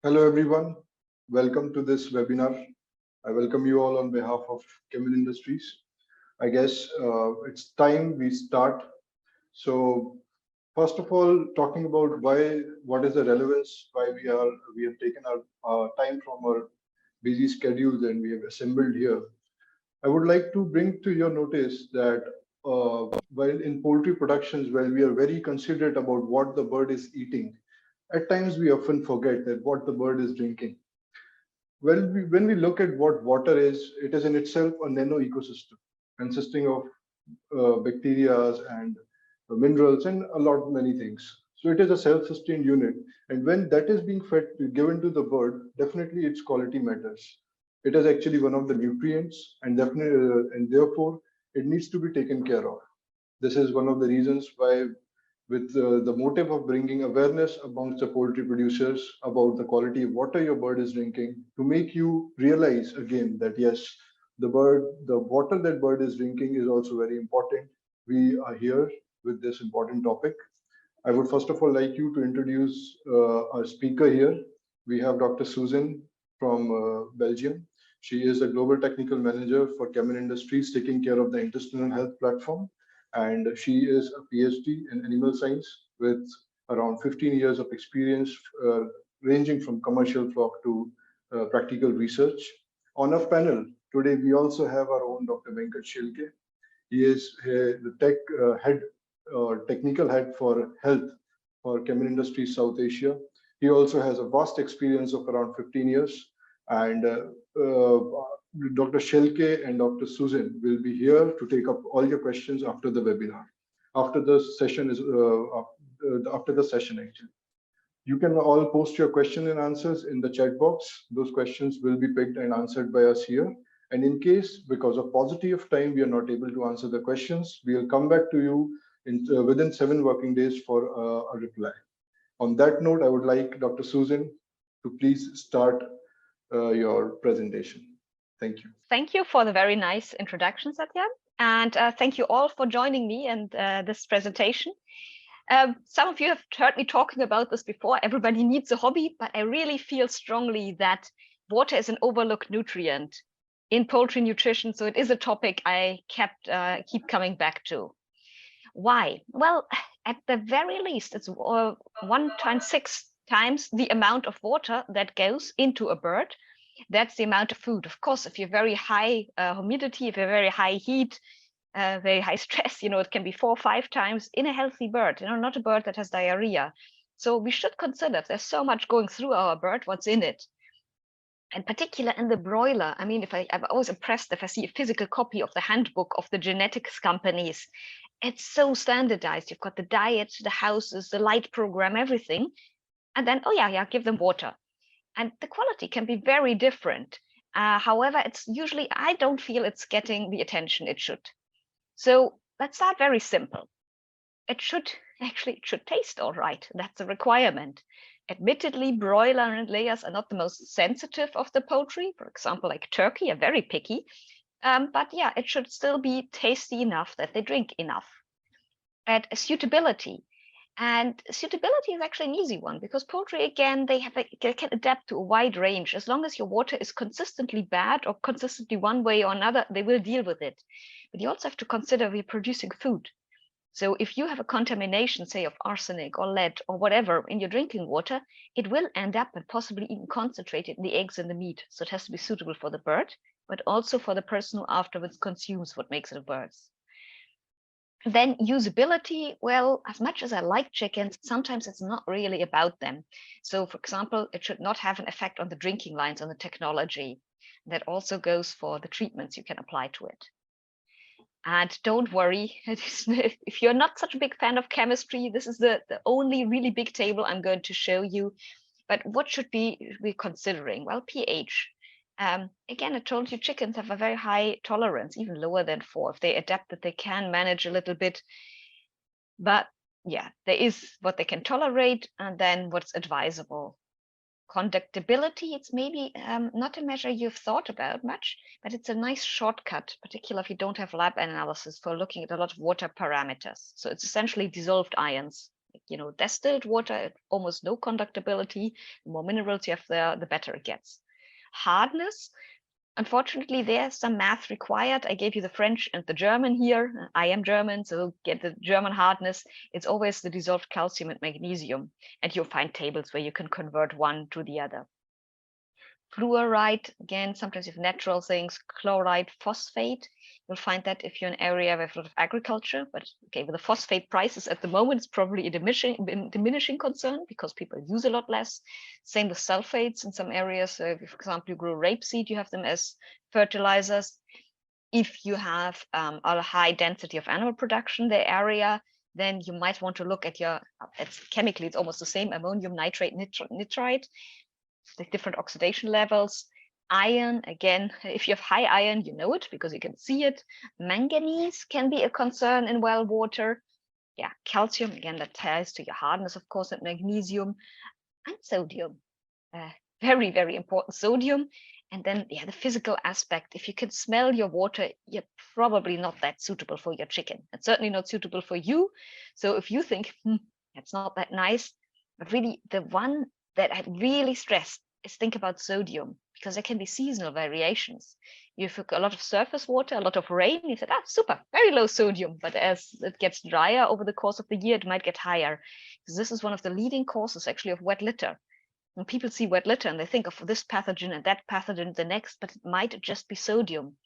Hello, everyone. Welcome to this webinar. I welcome you all on behalf of Kemin Industries. I guess it's time we start. So, first of all, talking about what is the relevance, why we have taken our time from our busy schedules and we have assembled here. I would like to bring to your notice that while in poultry productions, while we are very considerate about what the bird is eating, at times we often forget that what the bird is drinking. When we look at what water is, it is in itself a nano ecosystem consisting of bacteria and minerals and a lot many things. So it is a self-sustained unit, and when that is being fed given to the bird, definitely its quality matters. It is actually one of the nutrients, and definitely, and therefore it needs to be taken care of. This is one of the reasons why, with the motive of bringing awareness amongst the poultry producers about the quality of water your bird is drinking, to make you realize again that yes, the water that bird is drinking is also very important. We are here with this important topic. I would first of all like you to introduce our speaker here. We have Dr. Susan from Belgium. She is the Global Technical Manager for Kemin Industries, taking care of the intestinal health platform. And she is a PhD in animal science with around 15 years of experience, ranging from commercial flock to practical research. On our panel today, we also have our own Dr. Venkat Shilke. He is the technical head for health for Kemin Industries South Asia. He also has a vast experience of around 15 years. And Dr. Shelke and Dr. Susan will be here to take up all your questions after the webinar. After the session is after the session actually. You can all post your question and answers in the chat box. Those questions will be picked and answered by us here. And in case, because of paucity of time, we are not able to answer the questions, we will come back to you within 7 working days for a reply. On that note, I would like Dr. Susan to please start your presentation. Thank you. Thank you for the very nice introduction, Satya. And thank you all for joining me in this presentation. Some of you have heard me talking about this before. Everybody needs a hobby, but I really feel strongly that water is an overlooked nutrient in poultry nutrition. So it is a topic I keep coming back to. Why? Well, at the very least, it's 1.6 times the amount of water that goes into a bird. That's the amount of food. Of course, if you're very high humidity, if you're very high heat, very high stress, it can be 4 or 5 times in a healthy bird, not a bird that has diarrhea. So we should consider if there's so much going through our bird, what's in it. In particular in the broiler, I mean, I'm always impressed if I see a physical copy of the handbook of the genetics companies. It's so standardized. You've got the diet, the houses, the light program, everything. And then, oh yeah, give them water. And the quality can be very different. However, it's usually, I don't feel it's getting the attention it should. So let's start very simple. It should taste all right. That's a requirement. Admittedly, broiler and layers are not the most sensitive of the poultry. For example, like turkey are very picky. But yeah, it should still be tasty enough that they drink enough. And suitability. And suitability is actually an easy one because poultry, again, they can adapt to a wide range. As long as your water is consistently bad or consistently one way or another, they will deal with it. But you also have to consider we're producing food. So if you have a contamination, say, of arsenic or lead or whatever in your drinking water, it will end up and possibly even concentrated in the eggs and the meat. So it has to be suitable for the bird, but also for the person who afterwards consumes what makes it a bird. Then usability, well, as much as I like chickens, sometimes it's not really about them. So for example, it should not have an effect on the drinking lines, on the technology. That also goes for the treatments you can apply to it. And don't worry, if you're not such a big fan of chemistry, this is the only really big table I'm going to show you. But what should we be considering? Well, pH. Again, I told you chickens have a very high tolerance, even lower than 4. If they adapt it, they can manage a little bit. But yeah, there is what they can tolerate and then what's advisable. Conductibility, it's maybe not a measure you've thought about much, but it's a nice shortcut, particularly if you don't have lab analysis for looking at a lot of water parameters. So it's essentially dissolved ions. distilled water, almost no conductibility. The more minerals you have there, the better it gets. Hardness, unfortunately, there's some math required. I gave you the French and the German here. I am German, so get the German hardness. It's always the dissolved calcium and magnesium, and you'll find tables where you can convert one to the other. Fluoride, again, sometimes you have natural things, chloride, phosphate. You'll find that if you're in an area with a lot of agriculture, but okay, with the phosphate prices at the moment, it's probably a diminishing concern because people use a lot less. Same with sulfates in some areas. For example, you grow rapeseed, you have them as fertilizers. If you have a high density of animal production in the area, then you might want to look at chemically, it's almost the same, ammonium nitrate, nitrite, the different oxidation levels. Iron, again, if you have high iron, you know it because you can see it. Manganese can be a concern in well water. Yeah, calcium, again, that ties to your hardness, of course, and magnesium and sodium. Very, very important, sodium. And then, yeah, the physical aspect. If you can smell your water, you're probably not that suitable for your chicken. It's certainly not suitable for you. So if you think, that's not that nice, but really the one that I really stress is think about sodium, because there can be seasonal variations. You've a lot of surface water, a lot of rain, you said, super, very low sodium. But as it gets drier over the course of the year, it might get higher. Because this is one of the leading causes actually of wet litter. When people see wet litter and they think of this pathogen and that pathogen the next, but it might just be sodium.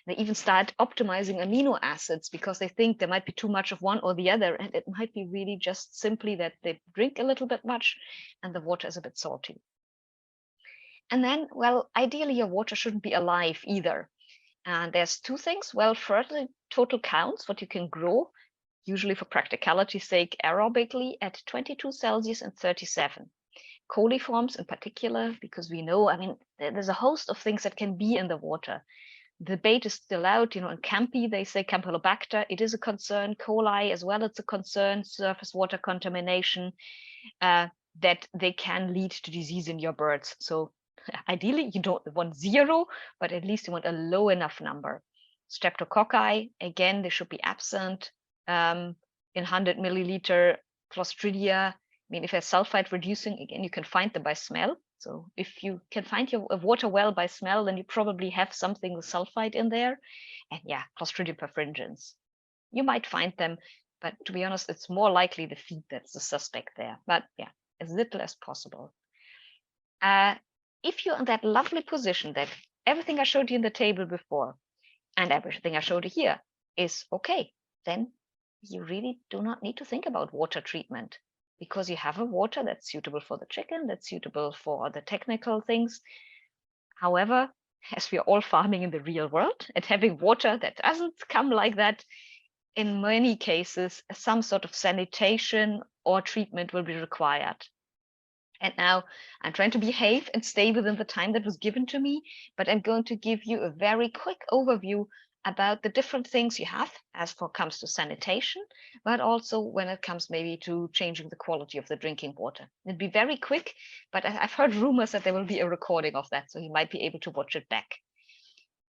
They even start optimizing amino acids because they think there might be too much of one or the other. And it might be really just simply that they drink a little bit much and the water is a bit salty. And then, well, ideally your water shouldn't be alive either. And there's two things. Well, first, the total counts, what you can grow, usually for practicality's sake, aerobically at 22 Celsius and 37. Coliforms in particular, because we know, there's a host of things that can be in the water. The debate is still out, in Campi, they say Campylobacter, it is a concern, coli as well, it's a concern, surface water contamination, that they can lead to disease in your birds. So ideally, you don't want zero, but at least you want a low enough number. Streptococci, again, they should be absent in 100 milliliter. Clostridia, if there's sulfite reducing, again, you can find them by smell. So if you can find your water well by smell, then you probably have something with sulfite in there. And yeah, Clostridium perfringens. You might find them, but to be honest, it's more likely the feed that's the suspect there. But yeah, as little as possible. If you're in that lovely position that everything I showed you in the table before and everything I showed you here is okay, then you really do not need to think about water treatment, because you have a water that's suitable for the chicken, that's suitable for the technical things. However, as we are all farming in the real world and having water that doesn't come like that, in many cases, some sort of sanitation or treatment will be required. And now I'm trying to behave and stay within the time that was given to me, but I'm going to give you a very quick overview about the different things you have as for comes to sanitation, but also when it comes maybe to changing the quality of the drinking water. It'd be very quick, but I've heard rumors that there will be a recording of that, so you might be able to watch it back.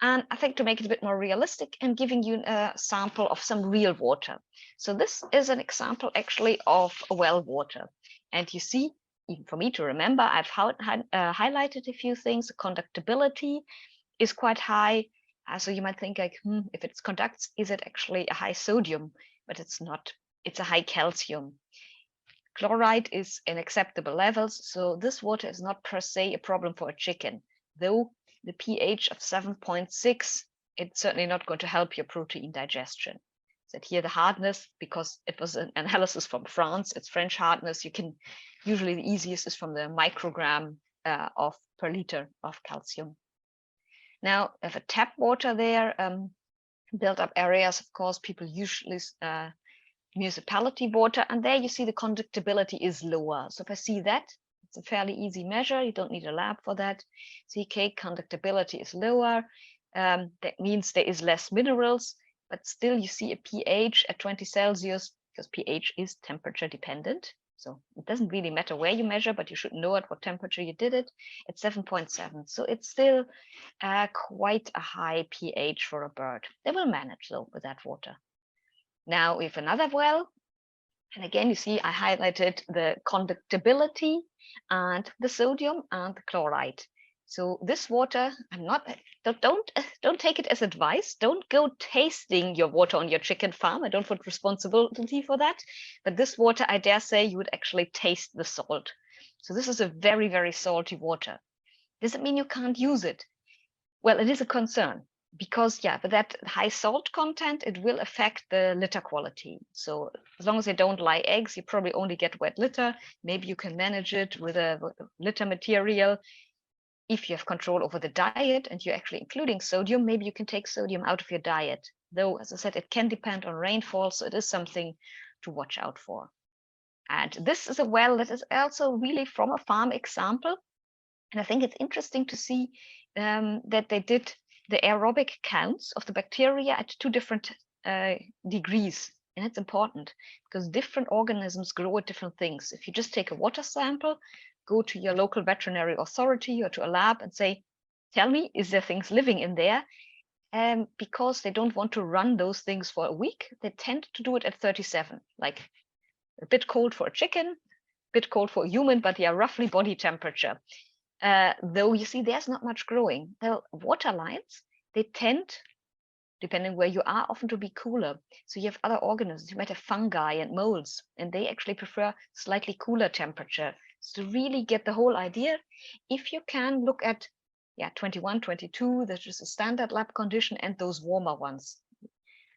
And I think to make it a bit more realistic, I'm giving you a sample of some real water. So this is an example actually of well water. And you see, even for me to remember, I've highlighted a few things. The conductibility is quite high. So you might think like, if it conducts, is it actually a high sodium? But it's not, it's a high calcium. Chloride is in acceptable levels. So this water is not per se a problem for a chicken, though the pH of 7.6, it's certainly not going to help your protein digestion. So here the hardness, because it was an analysis from France, it's French hardness. You can usually the easiest is from the microgram of per liter of calcium. Now, if a tap water there, built up areas, of course, people usually municipality water, and there you see the conductibility is lower. So if I see that, it's a fairly easy measure. You don't need a lab for that. CK conductibility is lower. That means there is less minerals, but still you see a pH at 20 Celsius, because pH is temperature dependent. So it doesn't really matter where you measure, but you should know at what temperature you did it. At 7.7. So it's still quite a high pH for a bird. They will manage though with that water. Now we have another well. And again, you see, I highlighted the conductibility and the sodium and the chloride. So this water, don't take it as advice. Don't go tasting your water on your chicken farm. I don't put responsibility for that. But this water, I dare say, you would actually taste the salt. So this is a very, very salty water. Does it mean you can't use it? Well, it is a concern because, yeah, with that high salt content, it will affect the litter quality. So as long as they don't lay eggs, you probably only get wet litter. Maybe you can manage it with a litter material. If you have control over the diet and you're actually including sodium, maybe you can take sodium out of your diet. Though, as I said, it can depend on rainfall, so it is something to watch out for. And this is a well that is also really from a farm example. And I think it's interesting to see that they did the aerobic counts of the bacteria at 2 different degrees. And it's important because different organisms grow at different things. If you just take a water sample, go to your local veterinary authority or to a lab and say, tell me, is there things living in there? Because they don't want to run those things for a week, they tend to do it at 37, like a bit cold for a chicken, a bit cold for a human, but yeah, roughly body temperature. Though you see there's not much growing. The water lines, they tend, depending where you are, often to be cooler. So you have other organisms, you might have fungi and molds, and they actually prefer slightly cooler temperature. So to really get the whole idea, if you can look at 21, 22, that's just a standard lab condition, and those warmer ones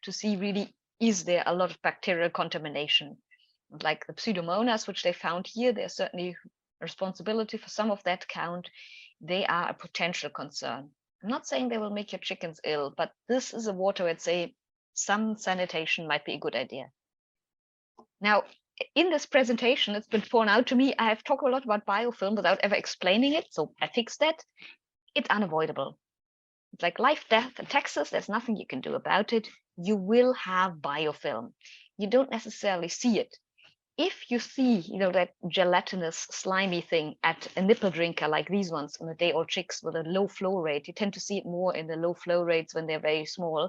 to see really, is there a lot of bacterial contamination? Like the Pseudomonas, which they found here, there's certainly responsibility for some of that count. They are a potential concern. I'm not saying they will make your chickens ill, but this is a water where I'd say some sanitation might be a good idea. Now, in this presentation, it's been pointed out to me, I have talked a lot about biofilm without ever explaining it, so I fixed that. It's unavoidable. It's like life, death in Texas. There's nothing you can do about it. You will have biofilm. You don't necessarily see it. If you see, that gelatinous, slimy thing at a nipple drinker like these ones on the day-old chicks with a low flow rate, you tend to see it more in the low flow rates when they're very small,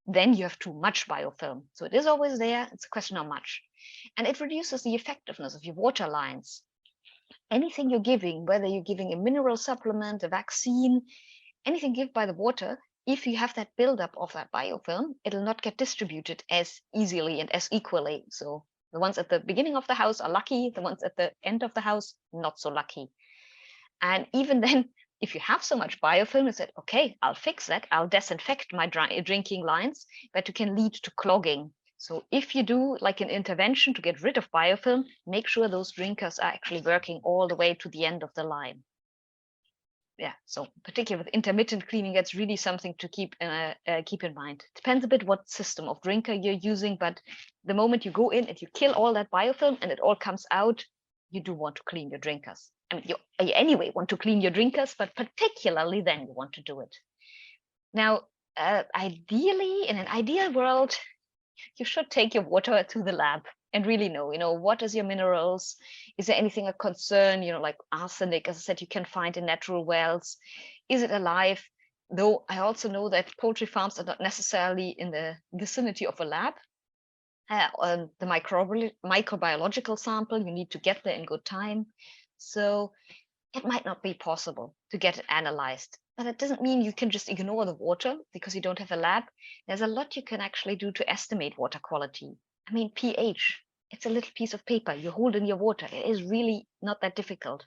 then you have too much biofilm. So it is always there. It's a question of how much. And it reduces the effectiveness of your water lines. Anything you're giving, whether you're giving a mineral supplement, a vaccine, anything given by the water, if you have that buildup of that biofilm, it'll not get distributed as easily and as equally. So the ones at the beginning of the house are lucky, the ones at the end of the house, not so lucky. And even then, if you have so much biofilm, you said, okay, I'll fix that. I'll disinfect my drinking lines, but it can lead to clogging. So if you do like an intervention to get rid of biofilm, make sure those drinkers are actually working all the way to the end of the line. So particularly with intermittent cleaning, that's really something to keep in mind. Depends a bit what system of drinker you're using, but the moment you go in and you kill all that biofilm and it all comes out, you do want to clean your drinkers. I mean, you anyway want to clean your drinkers, but particularly then you want to do it. Now, ideally, in an ideal world, you should take your water to the lab and really know, what is your minerals? Is there anything of concern, like arsenic, as I said, you can find in natural wells. Is it alive? Though I also know that poultry farms are not necessarily in the vicinity of a lab. The microbiological sample, you need to get there in good time. So it might not be possible to get it analyzed. But that doesn't mean you can just ignore the water because you don't have a lab. There's a lot you can actually do to estimate water quality. I mean, pH, it's a little piece of paper you hold in your water. It is really not that difficult.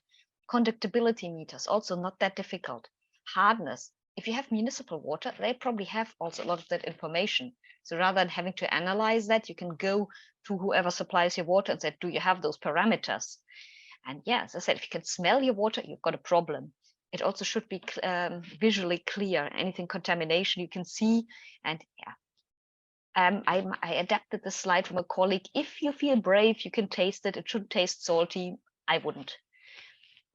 Conductibility meters, also not that difficult. Hardness, if you have municipal water, they probably have also a lot of that information. So rather than having to analyze that, you can go to whoever supplies your water and say, do you have those parameters? And yeah, as I said, if you can smell your water, you've got a problem. It also should be visually clear. Anything contamination you can see. And I adapted the slide from a colleague. If you feel brave, you can taste it. It should taste salty. I wouldn't.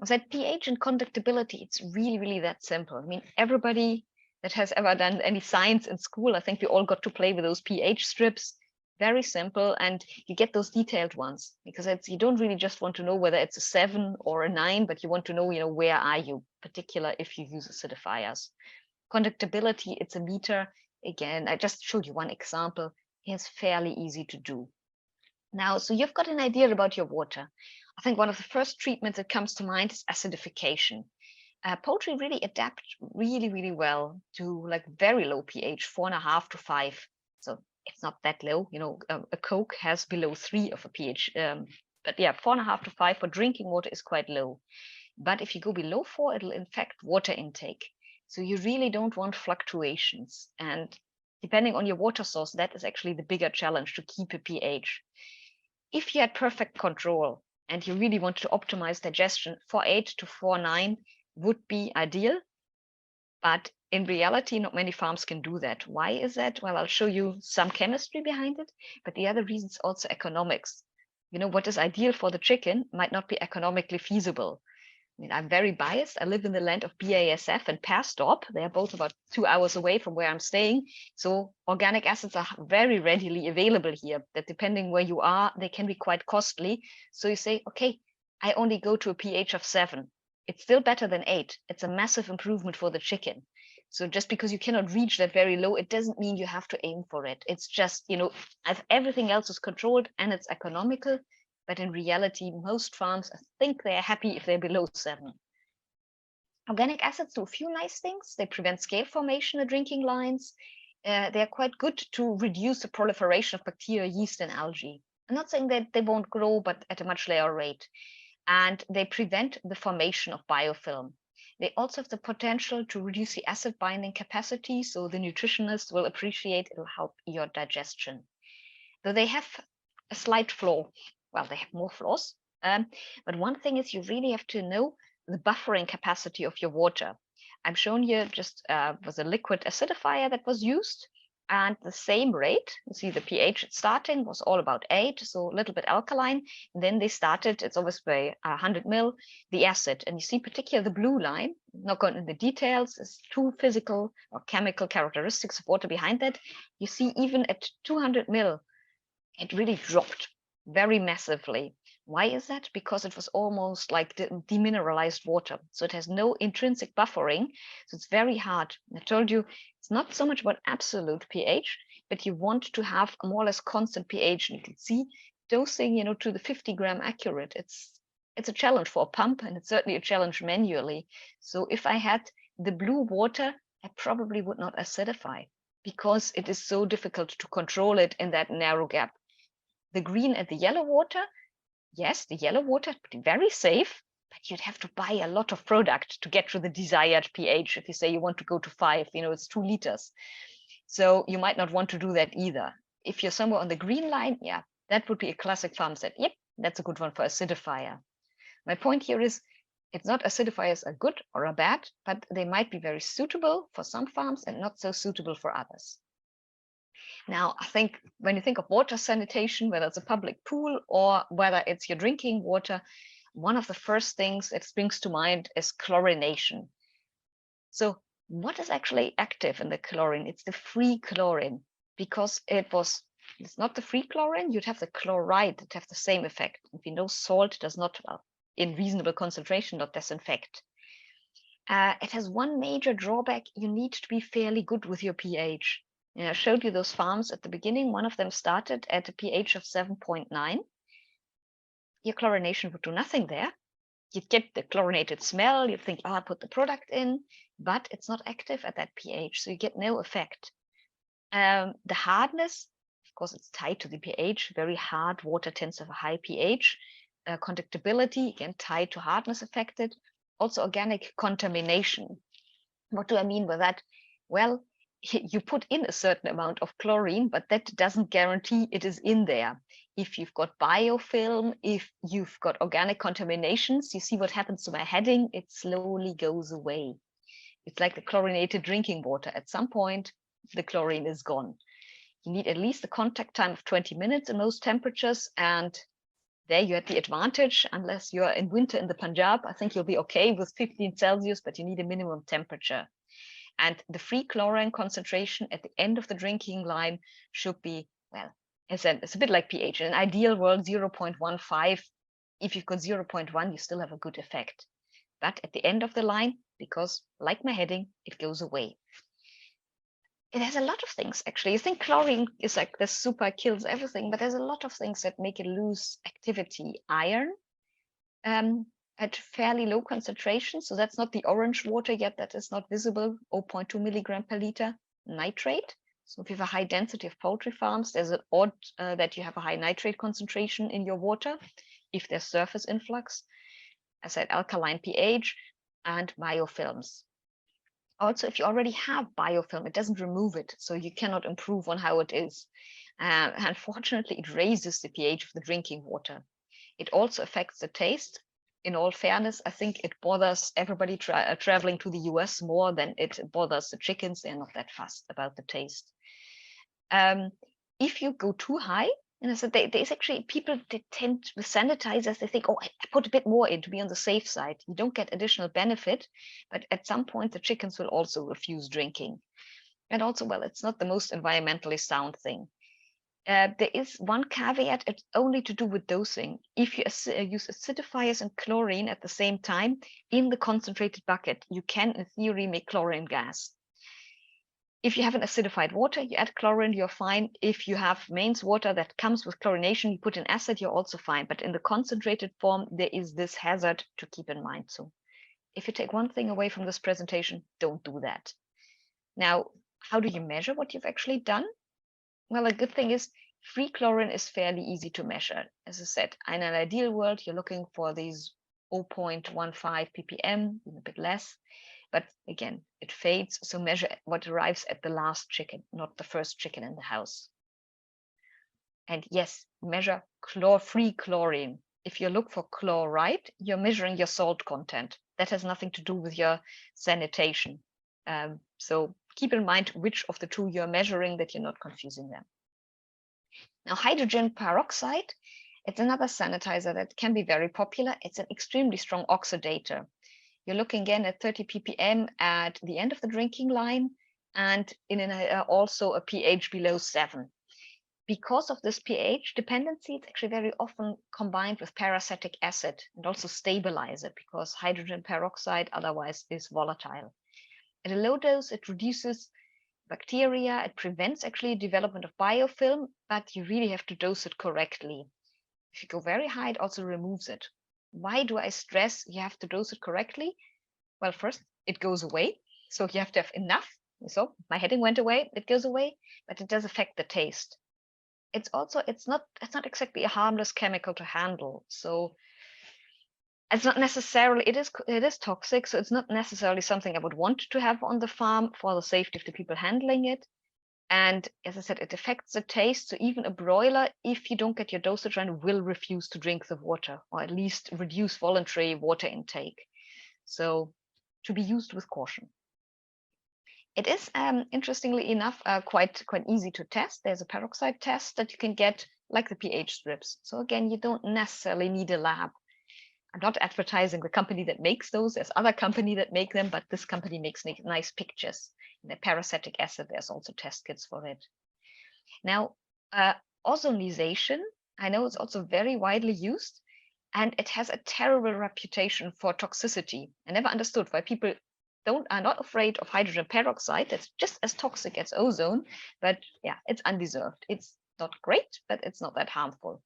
I said pH and conductibility. It's really, really that simple. I mean, everybody that has ever done any science in school, I think we all got to play with those pH strips. Very simple, and you get those detailed ones because you don't really just want to know whether it's a 7 or a 9, but you want to know, where are you, particular if you use acidifiers. Conductibility, it's a meter. Again, I just showed you one example. It's fairly easy to do. Now, so you've got an idea about your water. I think one of the first treatments that comes to mind is acidification. Poultry really adapt really well to like very low pH, 4.5 to 5. So it's not that low. A Coke has below 3 of a pH. But yeah, 4.5 to 5 for drinking water is quite low. But if you go below 4, it'll infect water intake. So you really don't want fluctuations. And depending on your water source, that is actually the bigger challenge to keep a pH. If you had perfect control and you really want to optimize digestion, 4.8 to 4.9 would be ideal. But in reality, not many farms can do that. Why is that? Well, I'll show you some chemistry behind it, but the other reason is also economics. What is ideal for the chicken might not be economically feasible. I mean, I'm very biased. I live in the land of BASF and Perstorp. They are both about 2 hours away from where I'm staying. So organic acids are very readily available here, that depending where you are, they can be quite costly. So you say, okay, I only go to a pH of 7. It's still better than 8. It's a massive improvement for the chicken. So just because you cannot reach that very low, it doesn't mean you have to aim for it. It's just, if everything else is controlled and it's economical, but in reality, most farms, I think they're happy if they're below 7. Organic acids do a few nice things. They prevent scale formation in drinking lines. They're quite good to reduce the proliferation of bacteria, yeast, and algae. I'm not saying that they won't grow, but at a much lower rate. And they prevent the formation of biofilm. They also have the potential to reduce the acid binding capacity, so the nutritionists will appreciate it will help your digestion. Though they have a slight flaw. Well, they have more flaws. But one thing is you really have to know the buffering capacity of your water. I'm shown here just was a liquid acidifier that was used, and the same rate. You see the pH starting was all about 8, so a little bit alkaline. And then they started, it's always by 100 mil, the acid. And you see particularly the blue line, not going into the details, is 2 physical or chemical characteristics of water behind that. You see even at 200 mil, it really dropped very massively. Why is that? Because it was almost like demineralized water. So it has no intrinsic buffering. So it's very hard. I told you it's not so much about absolute pH, but you want to have a more or less constant pH. And you can see dosing, to the 50 gram accurate. It's a challenge for a pump, and it's certainly a challenge manually. So if I had the blue water, I probably would not acidify because it is so difficult to control it in that narrow gap. The green and the yellow water, yes, the yellow water would be very safe, but you'd have to buy a lot of product to get to the desired pH. If you say you want to go to 5, it's 2 liters. So you might not want to do that either. If you're somewhere on the green line, yeah, that would be a classic farm set. Yep, that's a good one for acidifier. My point here is it's not acidifiers are good or are bad, but they might be very suitable for some farms and not so suitable for others. Now, I think when you think of water sanitation, whether it's a public pool or whether it's your drinking water, one of the first things that springs to mind is chlorination. So what is actually active in the chlorine? It's the free chlorine, because it's not the free chlorine, you'd have the chloride that have the same effect. If you know, salt does not, in reasonable concentration, not disinfect. It has one major drawback. You need to be fairly good with your pH. I showed you those farms at the beginning. One of them started at a pH of 7.9. Your chlorination would do nothing there. You'd get the chlorinated smell. You'd think, I'll put the product in, but it's not active at that pH, so you get no effect. The hardness, of course, it's tied to the pH. Very hard water tends to have a high pH. Conductibility, again, tied to hardness affected. Also organic contamination. What do I mean by that? Well, you put in a certain amount of chlorine, but that doesn't guarantee it is in there. If you've got biofilm, if you've got organic contaminations, you see what happens to my heading, it slowly goes away. It's like the chlorinated drinking water. At some point, the chlorine is gone. You need at least a contact time of 20 minutes in most temperatures, and there you have the advantage. Unless you're in winter in the Punjab, I think you'll be okay with 15 Celsius, but you need a minimum temperature. And the free chlorine concentration at the end of the drinking line should be, well, it's a bit like pH. In an ideal world, 0.15. If you've got 0.1, you still have a good effect. But at the end of the line, because like my heading, it goes away. It has a lot of things, actually. You think chlorine is like the super kills everything, but there's a lot of things that make it lose activity. Iron, at fairly low concentration. So that's not the orange water yet. That is not visible, 0.2 milligram per liter. Nitrate. So if you have a high density of poultry farms, there's an odd that you have a high nitrate concentration in your water if there's surface influx. As I said, alkaline pH and biofilms. Also, if you already have biofilm, it doesn't remove it, so you cannot improve on how it is. Unfortunately, it raises the pH of the drinking water. It also affects the taste. In all fairness, I think it bothers everybody traveling to the US more than it bothers the chickens. They're not that fussed about the taste. If you go too high, and I said there's actually people that tend with sanitizers, they think, oh, I put a bit more in to be on the safe side. You don't get additional benefit, but at some point the chickens will also refuse drinking. And also, well, it's not the most environmentally sound thing. There is one caveat, it's only to do with dosing. If you use acidifiers and chlorine at the same time in the concentrated bucket, you can, in theory, make chlorine gas. If you have an acidified water, you add chlorine, you're fine. If you have mains water that comes with chlorination, you put in acid, you're also fine. But in the concentrated form, there is this hazard to keep in mind. So if you take one thing away from this presentation, don't do that. Now, how do you measure what you've actually done? Well, a good thing is free chlorine is fairly easy to measure. As I said, in an ideal world, you're looking for these 0.15 ppm, even a bit less. But again, it fades, so measure what arrives at the last chicken, not the first chicken in the house. And yes, measure free chlorine. If you look for chloride, you're measuring your salt content. That has nothing to do with your sanitation. So keep in mind which of the two you're measuring, that you're not confusing them. Now, hydrogen peroxide, it's another sanitizer that can be very popular. It's an extremely strong oxidator. You're looking again at 30 ppm at the end of the drinking line, and also a pH below 7. Because of this pH dependency, it's actually very often combined with peracetic acid and also stabilize it, because hydrogen peroxide otherwise is volatile. At a low dose, it reduces bacteria, it prevents actually development of biofilm, but you really have to dose it correctly. If you go very high, it also removes it. Why do I stress you have to dose it correctly? Well, first, it goes away. So you have to have enough. So my headache went away, it goes away, but it does affect the taste. It's not exactly a harmless chemical to handle. So it's not necessarily, it is toxic. So it's not necessarily something I would want to have on the farm for the safety of the people handling it. And as I said, it affects the taste. So even a broiler, if you don't get your dosage right, will refuse to drink the water, or at least reduce voluntary water intake. So to be used with caution. It is, interestingly enough, quite easy to test. There's a peroxide test that you can get, like the pH strips. So again, you don't necessarily need a lab. I'm not advertising the company that makes those. There's other company that make them, but this company makes nice pictures. And the peracetic acid, there's also test kits for it. Now, ozonization, I know it's also very widely used, and it has a terrible reputation for toxicity. I never understood why people are not afraid of hydrogen peroxide. That's just as toxic as ozone, but yeah, it's undeserved. It's not great, but it's not that harmful.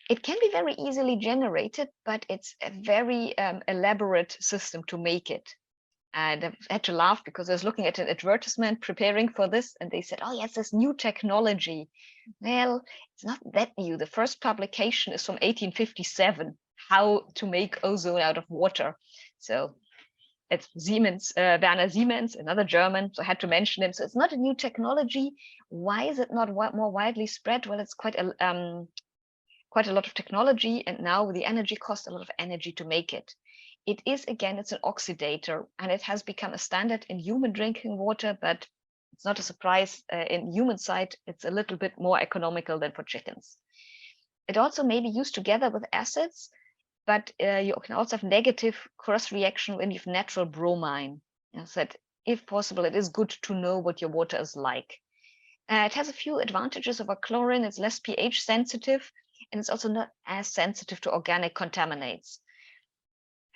It can be very easily generated, but it's a very elaborate system to make it. And I had to laugh because I was looking at an advertisement preparing for this, and they said, oh, yes, this new technology. Well, it's not that new. The first publication is from 1857, how to make ozone out of water. So it's Siemens, Werner Siemens, another German, so I had to mention him. So it's not a new technology. Why is it not more widely spread? Well, it's quite a lot of technology, and now the energy costs a lot of energy to make it. It is, again, it's an oxidator, and it has become a standard in human drinking water, but it's not a surprise. In human side, it's a little bit more economical than for chickens. It also may be used together with acids, but you can also have negative cross reaction when you have natural bromine. I said, if possible, it is good to know what your water is like. It has a few advantages over chlorine. It's less pH sensitive, and it's also not as sensitive to organic contaminants.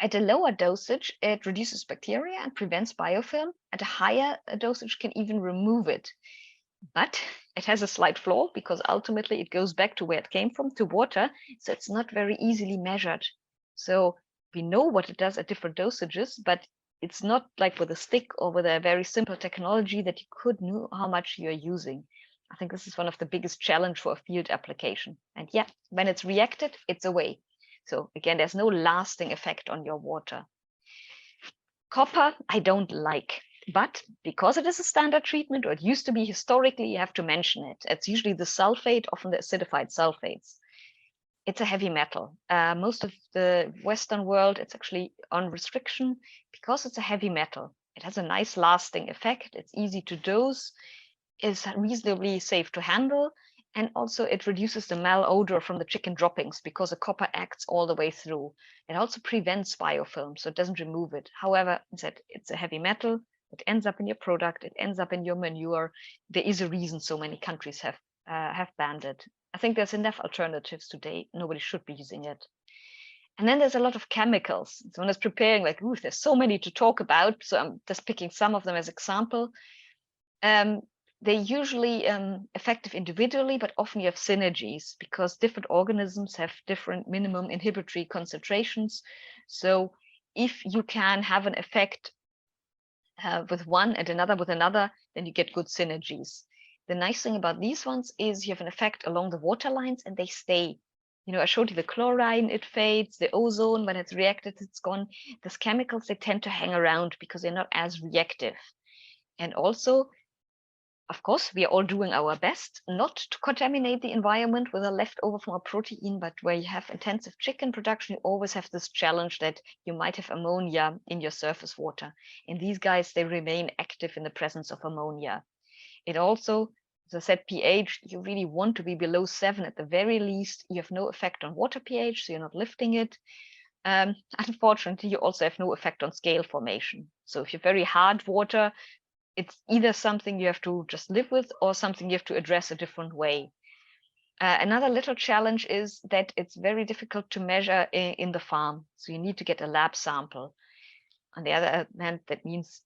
At a lower dosage, it reduces bacteria and prevents biofilm. At a higher dosage, can even remove it. But it has a slight flaw because ultimately it goes back to where it came from, to water. So it's not very easily measured. So we know what it does at different dosages, but it's not like with a stick or with a very simple technology that you could know how much you're using. I think this is one of the biggest challenge for a field application. And yeah, when it's reacted, it's away. So again, there's no lasting effect on your water. Copper, I don't like, but because it is a standard treatment, or it used to be historically, you have to mention it. It's usually the sulfate, often the acidified sulfates. It's a heavy metal. Most of the Western world, it's actually on restriction because it's a heavy metal. It has a nice lasting effect. It's easy to dose, is reasonably safe to handle, and also it reduces the malodor from the chicken droppings because the copper acts all the way through. It also prevents biofilm, so it doesn't remove it. However, it's a heavy metal. It ends up in your product. It ends up in your manure. There is a reason so many countries have banned it. I think there's enough alternatives today. Nobody should be using it. And then there's a lot of chemicals. So when I was preparing, like, ooh, there's so many to talk about. So I'm just picking some of them as example. They're usually effective individually, but often you have synergies because different organisms have different minimum inhibitory concentrations. So if you can have an effect with one and another with another, then you get good synergies. The nice thing about these ones is you have an effect along the water lines and they stay. You know, I showed you the chlorine, it fades, the ozone, when it's reacted, it's gone. These chemicals, they tend to hang around because they're not as reactive. And also, of course, we are all doing our best not to contaminate the environment with a leftover from a protein, but where you have intensive chicken production, you always have this challenge that you might have ammonia in your surface water. And these guys, they remain active in the presence of ammonia. It also, as I said, pH, you really want to be below 7 at the very least. You have no effect on water pH, so you're not lifting it. Unfortunately, you also have no effect on scale formation. So if you're very hard water, it's either something you have to just live with or something you have to address a different way. Another little challenge is that it's very difficult to measure in the farm. So you need to get a lab sample. On the other hand, that means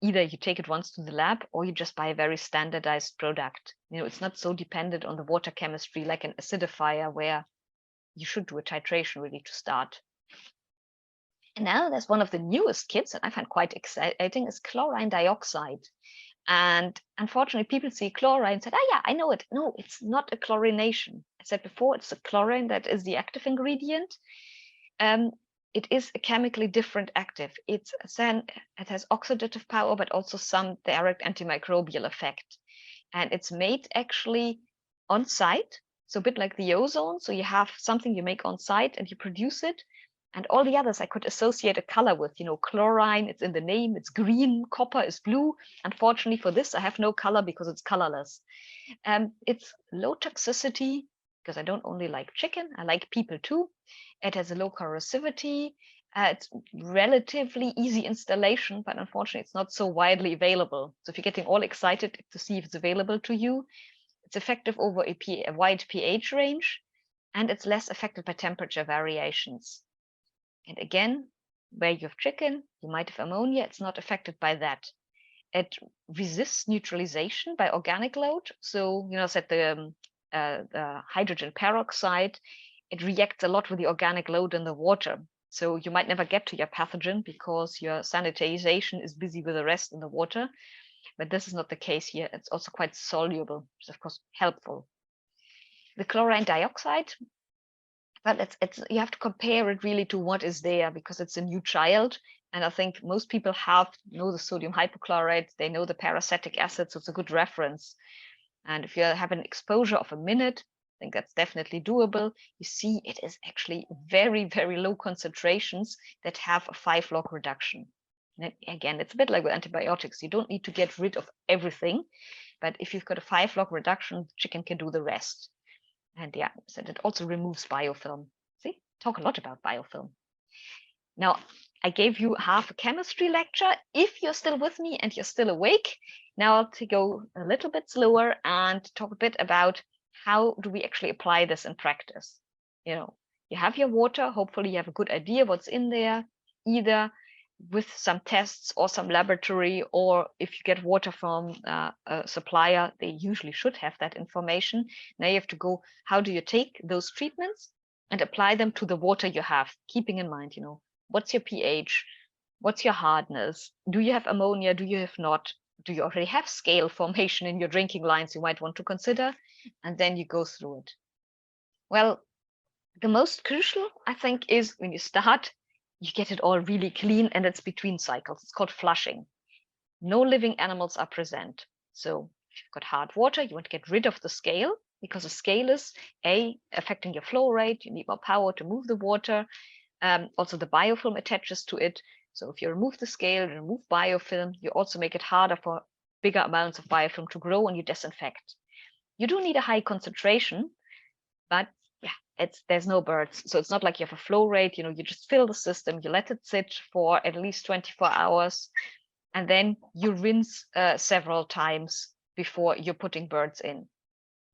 either you take it once to the lab or you just buy a very standardized product. You know, it's not so dependent on the water chemistry like an acidifier where you should do a titration really to start. And now there's one of the newest kits that I find quite exciting is chlorine dioxide. And unfortunately, people see chlorine and said, oh yeah, I know it. No, it's not a chlorination. I said before, it's the chlorine that is the active ingredient. It is a chemically different active. It has oxidative power, but also some direct antimicrobial effect. And it's made actually on site. So a bit like the ozone. So you have something you make on site and you produce it. And all the others I could associate a color with, you know, chlorine, it's in the name, it's green, copper is blue. Unfortunately for this, I have no color because it's colorless. It's low toxicity because I don't only like chicken, I like people too. It has a low corrosivity. It's relatively easy installation, but unfortunately it's not so widely available. So if you're getting all excited to see if it's available to you, it's effective over a wide pH range, and it's less affected by temperature variations. And again, where you have chicken, you might have ammonia. It's not affected by that. It resists neutralization by organic load. So, you know, said the hydrogen peroxide, it reacts a lot with the organic load in the water. So you might never get to your pathogen because your sanitization is busy with the rest in the water. But this is not the case here. It's also quite soluble, which is of course helpful. The chlorine dioxide, but it's you have to compare it really to what is there because it's a new child. And I think most people know the sodium hypochlorite, they know the peracetic acid, so it's a good reference. And if you have an exposure of a minute, I think that's definitely doable. You see, it is actually very, very low concentrations that have a 5-log reduction. And again, it's a bit like with antibiotics. You don't need to get rid of everything, but if you've got a 5-log reduction, the chicken can do the rest. And yeah, so it also removes biofilm. See, talk a lot about biofilm. Now, I gave you half a chemistry lecture. If you're still with me and you're still awake, now I'll go a little bit slower and talk a bit about how do we actually apply this in practice. You know, you have your water. Hopefully you have a good idea what's in there. either with some tests or some laboratory, or if you get water from a supplier, they usually should have that information. Now you have to go, how do you take those treatments and apply them to the water you have, keeping in mind, what's your pH, what's your hardness, do you have ammonia, do you have not, do you already have scale formation in your drinking lines you might want to consider, and then you go through it. Well, the most crucial, I think, is when you start, you get it all really clean, and it's between cycles. It's called flushing. No living animals are present. So if you've got hard water, you want to get rid of the scale, because the scale is affecting your flow rate. You need more power to move the water. Also, the biofilm attaches to it. So if you remove the scale, remove biofilm, you also make it harder for bigger amounts of biofilm to grow, and you disinfect. You do need a high concentration, but there's no birds. So it's not like you have a flow rate, you just fill the system, you let it sit for at least 24 hours, and then you rinse several times before you're putting birds in.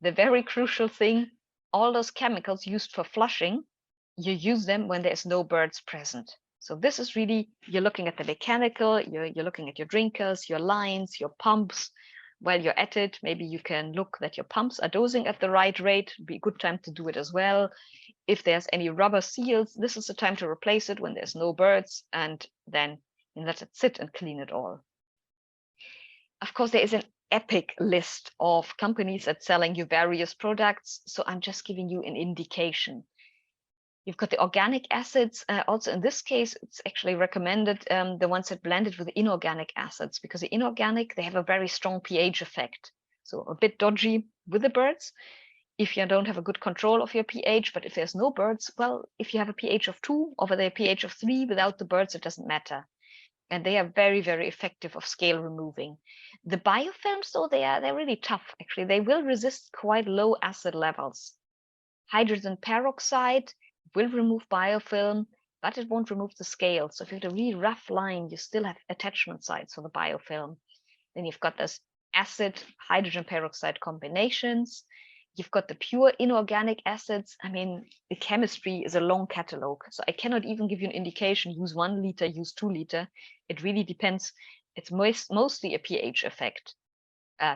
The very crucial thing, all those chemicals used for flushing, you use them when there's no birds present. So this is really, you're looking at the mechanical, you're looking at your drinkers, your lines, your pumps. While you're at it, maybe you can look that your pumps are dosing at the right rate. It'd be a good time to do it as well. If there's any rubber seals, this is the time to replace it when there's no birds, and then you let it sit and clean it all. Of course, there is an epic list of companies that's selling you various products, so I'm just giving you an indication. You've got the organic acids. Also, in this case, it's actually recommended the ones that blended with the inorganic acids, because the inorganic, they have a very strong pH effect. So a bit dodgy with the birds if you don't have a good control of your pH. But if there's no birds, well, if you have a pH of 2 over the pH of 3 without the birds, it doesn't matter. And they are very, very effective of scale removing. The biofilms, though, they're really tough, actually. They will resist quite low acid levels. Hydrogen peroxide will remove biofilm, but it won't remove the scale. So if you have a really rough line, you still have attachment sites for the biofilm. Then you've got this acid hydrogen peroxide combinations. You've got the pure inorganic acids. I mean, the chemistry is a long catalog, so I cannot even give you an indication, use 1 liter, use 2 liter. It really depends. It's mostly a pH effect.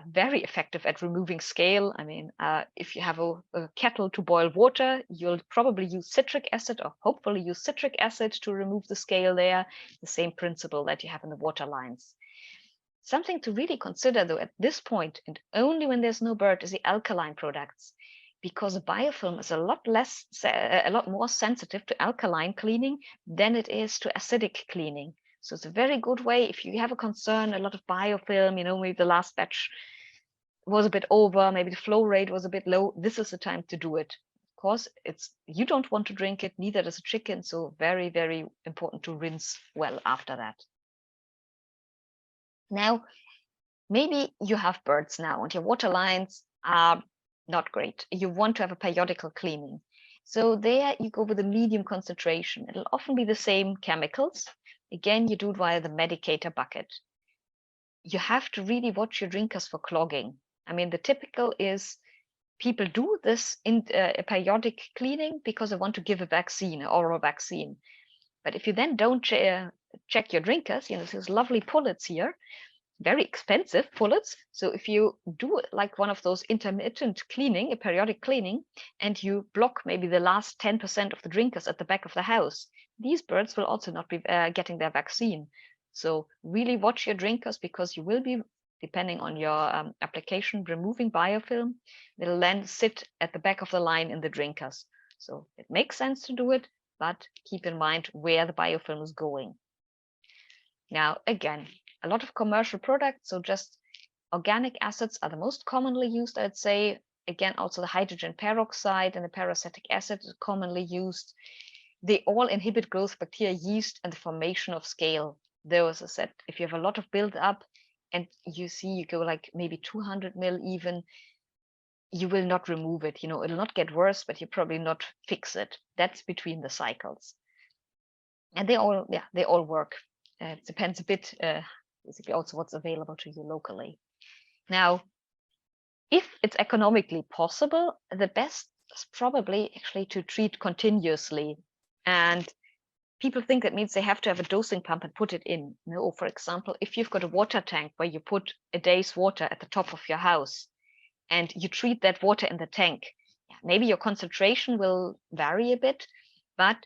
Very effective at removing scale. I mean, if you have a kettle to boil water, you'll probably use citric acid, or hopefully use citric acid to remove the scale there. The same principle that you have in the water lines. Something to really consider, though, at this point, and only when there's no bird, is the alkaline products, because a biofilm is a lot more sensitive to alkaline cleaning than it is to acidic cleaning. So it's a very good way if you have a concern, a lot of biofilm, maybe the last batch was a bit over, maybe the flow rate was a bit low. This is the time to do it. Of course, you don't want to drink it, neither does a chicken. So very, very important to rinse well after that. Now, maybe you have birds now and your water lines are not great. You want to have a periodical cleaning. So there you go with a medium concentration. It'll often be the same chemicals. Again, you do it via the medicator bucket. You have to really watch your drinkers for clogging. I mean, the typical is people do this in a periodic cleaning because they want to give a vaccine, an oral vaccine. But if you then don't check your drinkers, there's lovely pullets here, very expensive pullets. So if you do like one of those intermittent cleaning, a periodic cleaning, and you block maybe the last 10% of the drinkers at the back of the house, these birds will also not be getting their vaccine. So really watch your drinkers, because you will be, depending on your application, removing biofilm. They'll then sit at the back of the line in the drinkers. So it makes sense to do it, but keep in mind where the biofilm is going. Now, again, a lot of commercial products, so just organic acids are the most commonly used, I'd say. Again, also the hydrogen peroxide and the peracetic acid is commonly used. They all inhibit growth of bacteria, yeast, and the formation of scale. Though, as I said, if you have a lot of build-up and you go like maybe 200 mil even, you will not remove it. It'll not get worse, but you probably not fix it. That's between the cycles. And they all work. It depends a bit, basically also what's available to you locally. Now, if it's economically possible, the best is probably actually to treat continuously. And people think that means they have to have a dosing pump and put it in. No, for example, if you've got a water tank where you put a day's water at the top of your house and you treat that water in the tank, maybe your concentration will vary a bit, but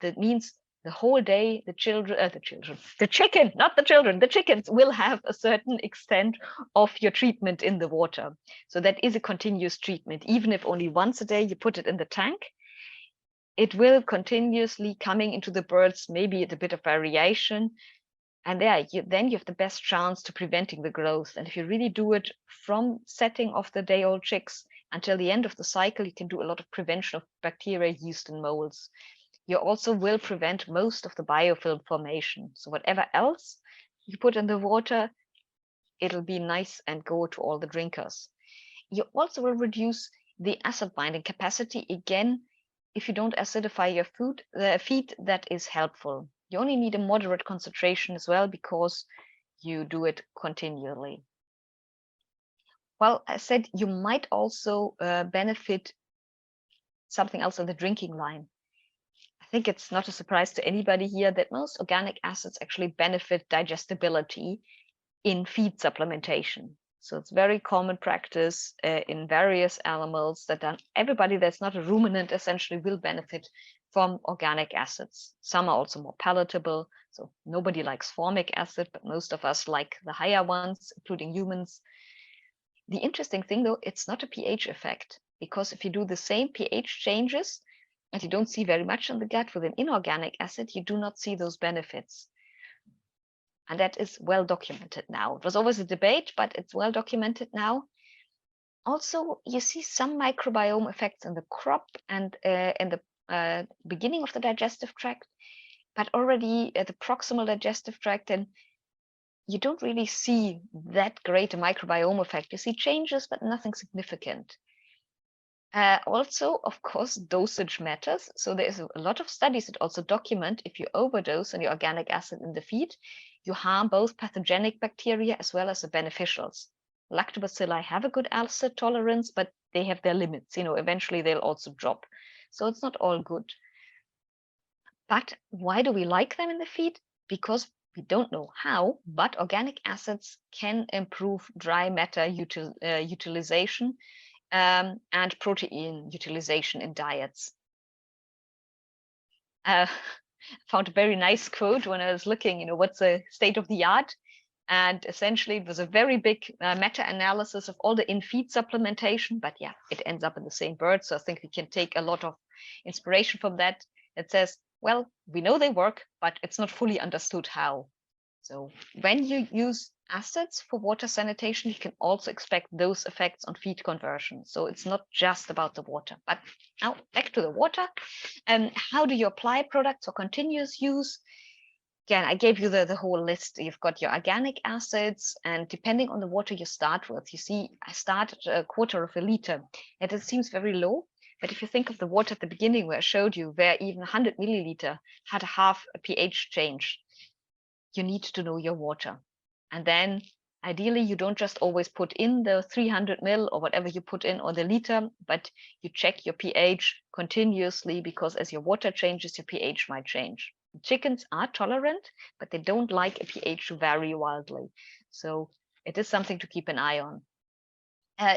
that means the whole day the chicken, not the children, the chickens will have a certain extent of your treatment in the water. So that is a continuous treatment. Even if only once a day you put it in the tank, it will continuously coming into the birds, maybe at a bit of variation. And then you have the best chance to preventing the growth. And if you really do it from setting of the day-old chicks until the end of the cycle, you can do a lot of prevention of bacteria, yeast, and molds. You also will prevent most of the biofilm formation. So whatever else you put in the water, it'll be nice and go to all the drinkers. You also will reduce the acid binding capacity. Again, if you don't acidify your feed, that is helpful. You only need a moderate concentration as well because you do it continually. Well, I said you might also benefit something else in the drinking line. I think it's not a surprise to anybody here that most organic acids actually benefit digestibility in feed supplementation. So it's very common practice in various animals that everybody that's not a ruminant essentially will benefit from organic acids. Some are also more palatable. So nobody likes formic acid, but most of us like the higher ones, including humans. The interesting thing though, it's not a pH effect, because if you do the same pH changes and you don't see very much in the gut with an inorganic acid, you do not see those benefits. And that is well documented now. It was always a debate, but it's well documented now. Also, you see some microbiome effects in the crop and in the beginning of the digestive tract, but already at the proximal digestive tract, and you don't really see that great a microbiome effect. You see changes, but nothing significant. Also, of course, dosage matters. So there's a lot of studies that also document if you overdose on your organic acid in the feed, you harm both pathogenic bacteria as well as the beneficials. Lactobacilli have a good acid tolerance, but they have their limits. Eventually they'll also drop. So it's not all good. But why do we like them in the feed? Because we don't know how, but organic acids can improve dry matter utilization and protein utilization in diets. Found a very nice quote when I was looking, what's the state of the art? And essentially it was a very big meta-analysis of all the in-feed supplementation, but yeah, it ends up in the same bird. So I think we can take a lot of inspiration from that. It says, well, we know they work, but it's not fully understood how. So when you use acids for water sanitation, you can also expect those effects on feed conversion. So it's not just about the water. But now back to the water. And how do you apply products for continuous use? Again, I gave you the whole list. You've got your organic acids, and depending on the water you start with, you see, I started a quarter of a liter, and it seems very low. But if you think of the water at the beginning where I showed you, where even 100 milliliter had a half a pH change, you need to know your water. And then ideally, you don't just always put in the 300 ml or whatever you put in, or the liter, but you check your pH continuously, because as your water changes, your pH might change. Chickens are tolerant, but they don't like a pH to vary wildly. So it is something to keep an eye on.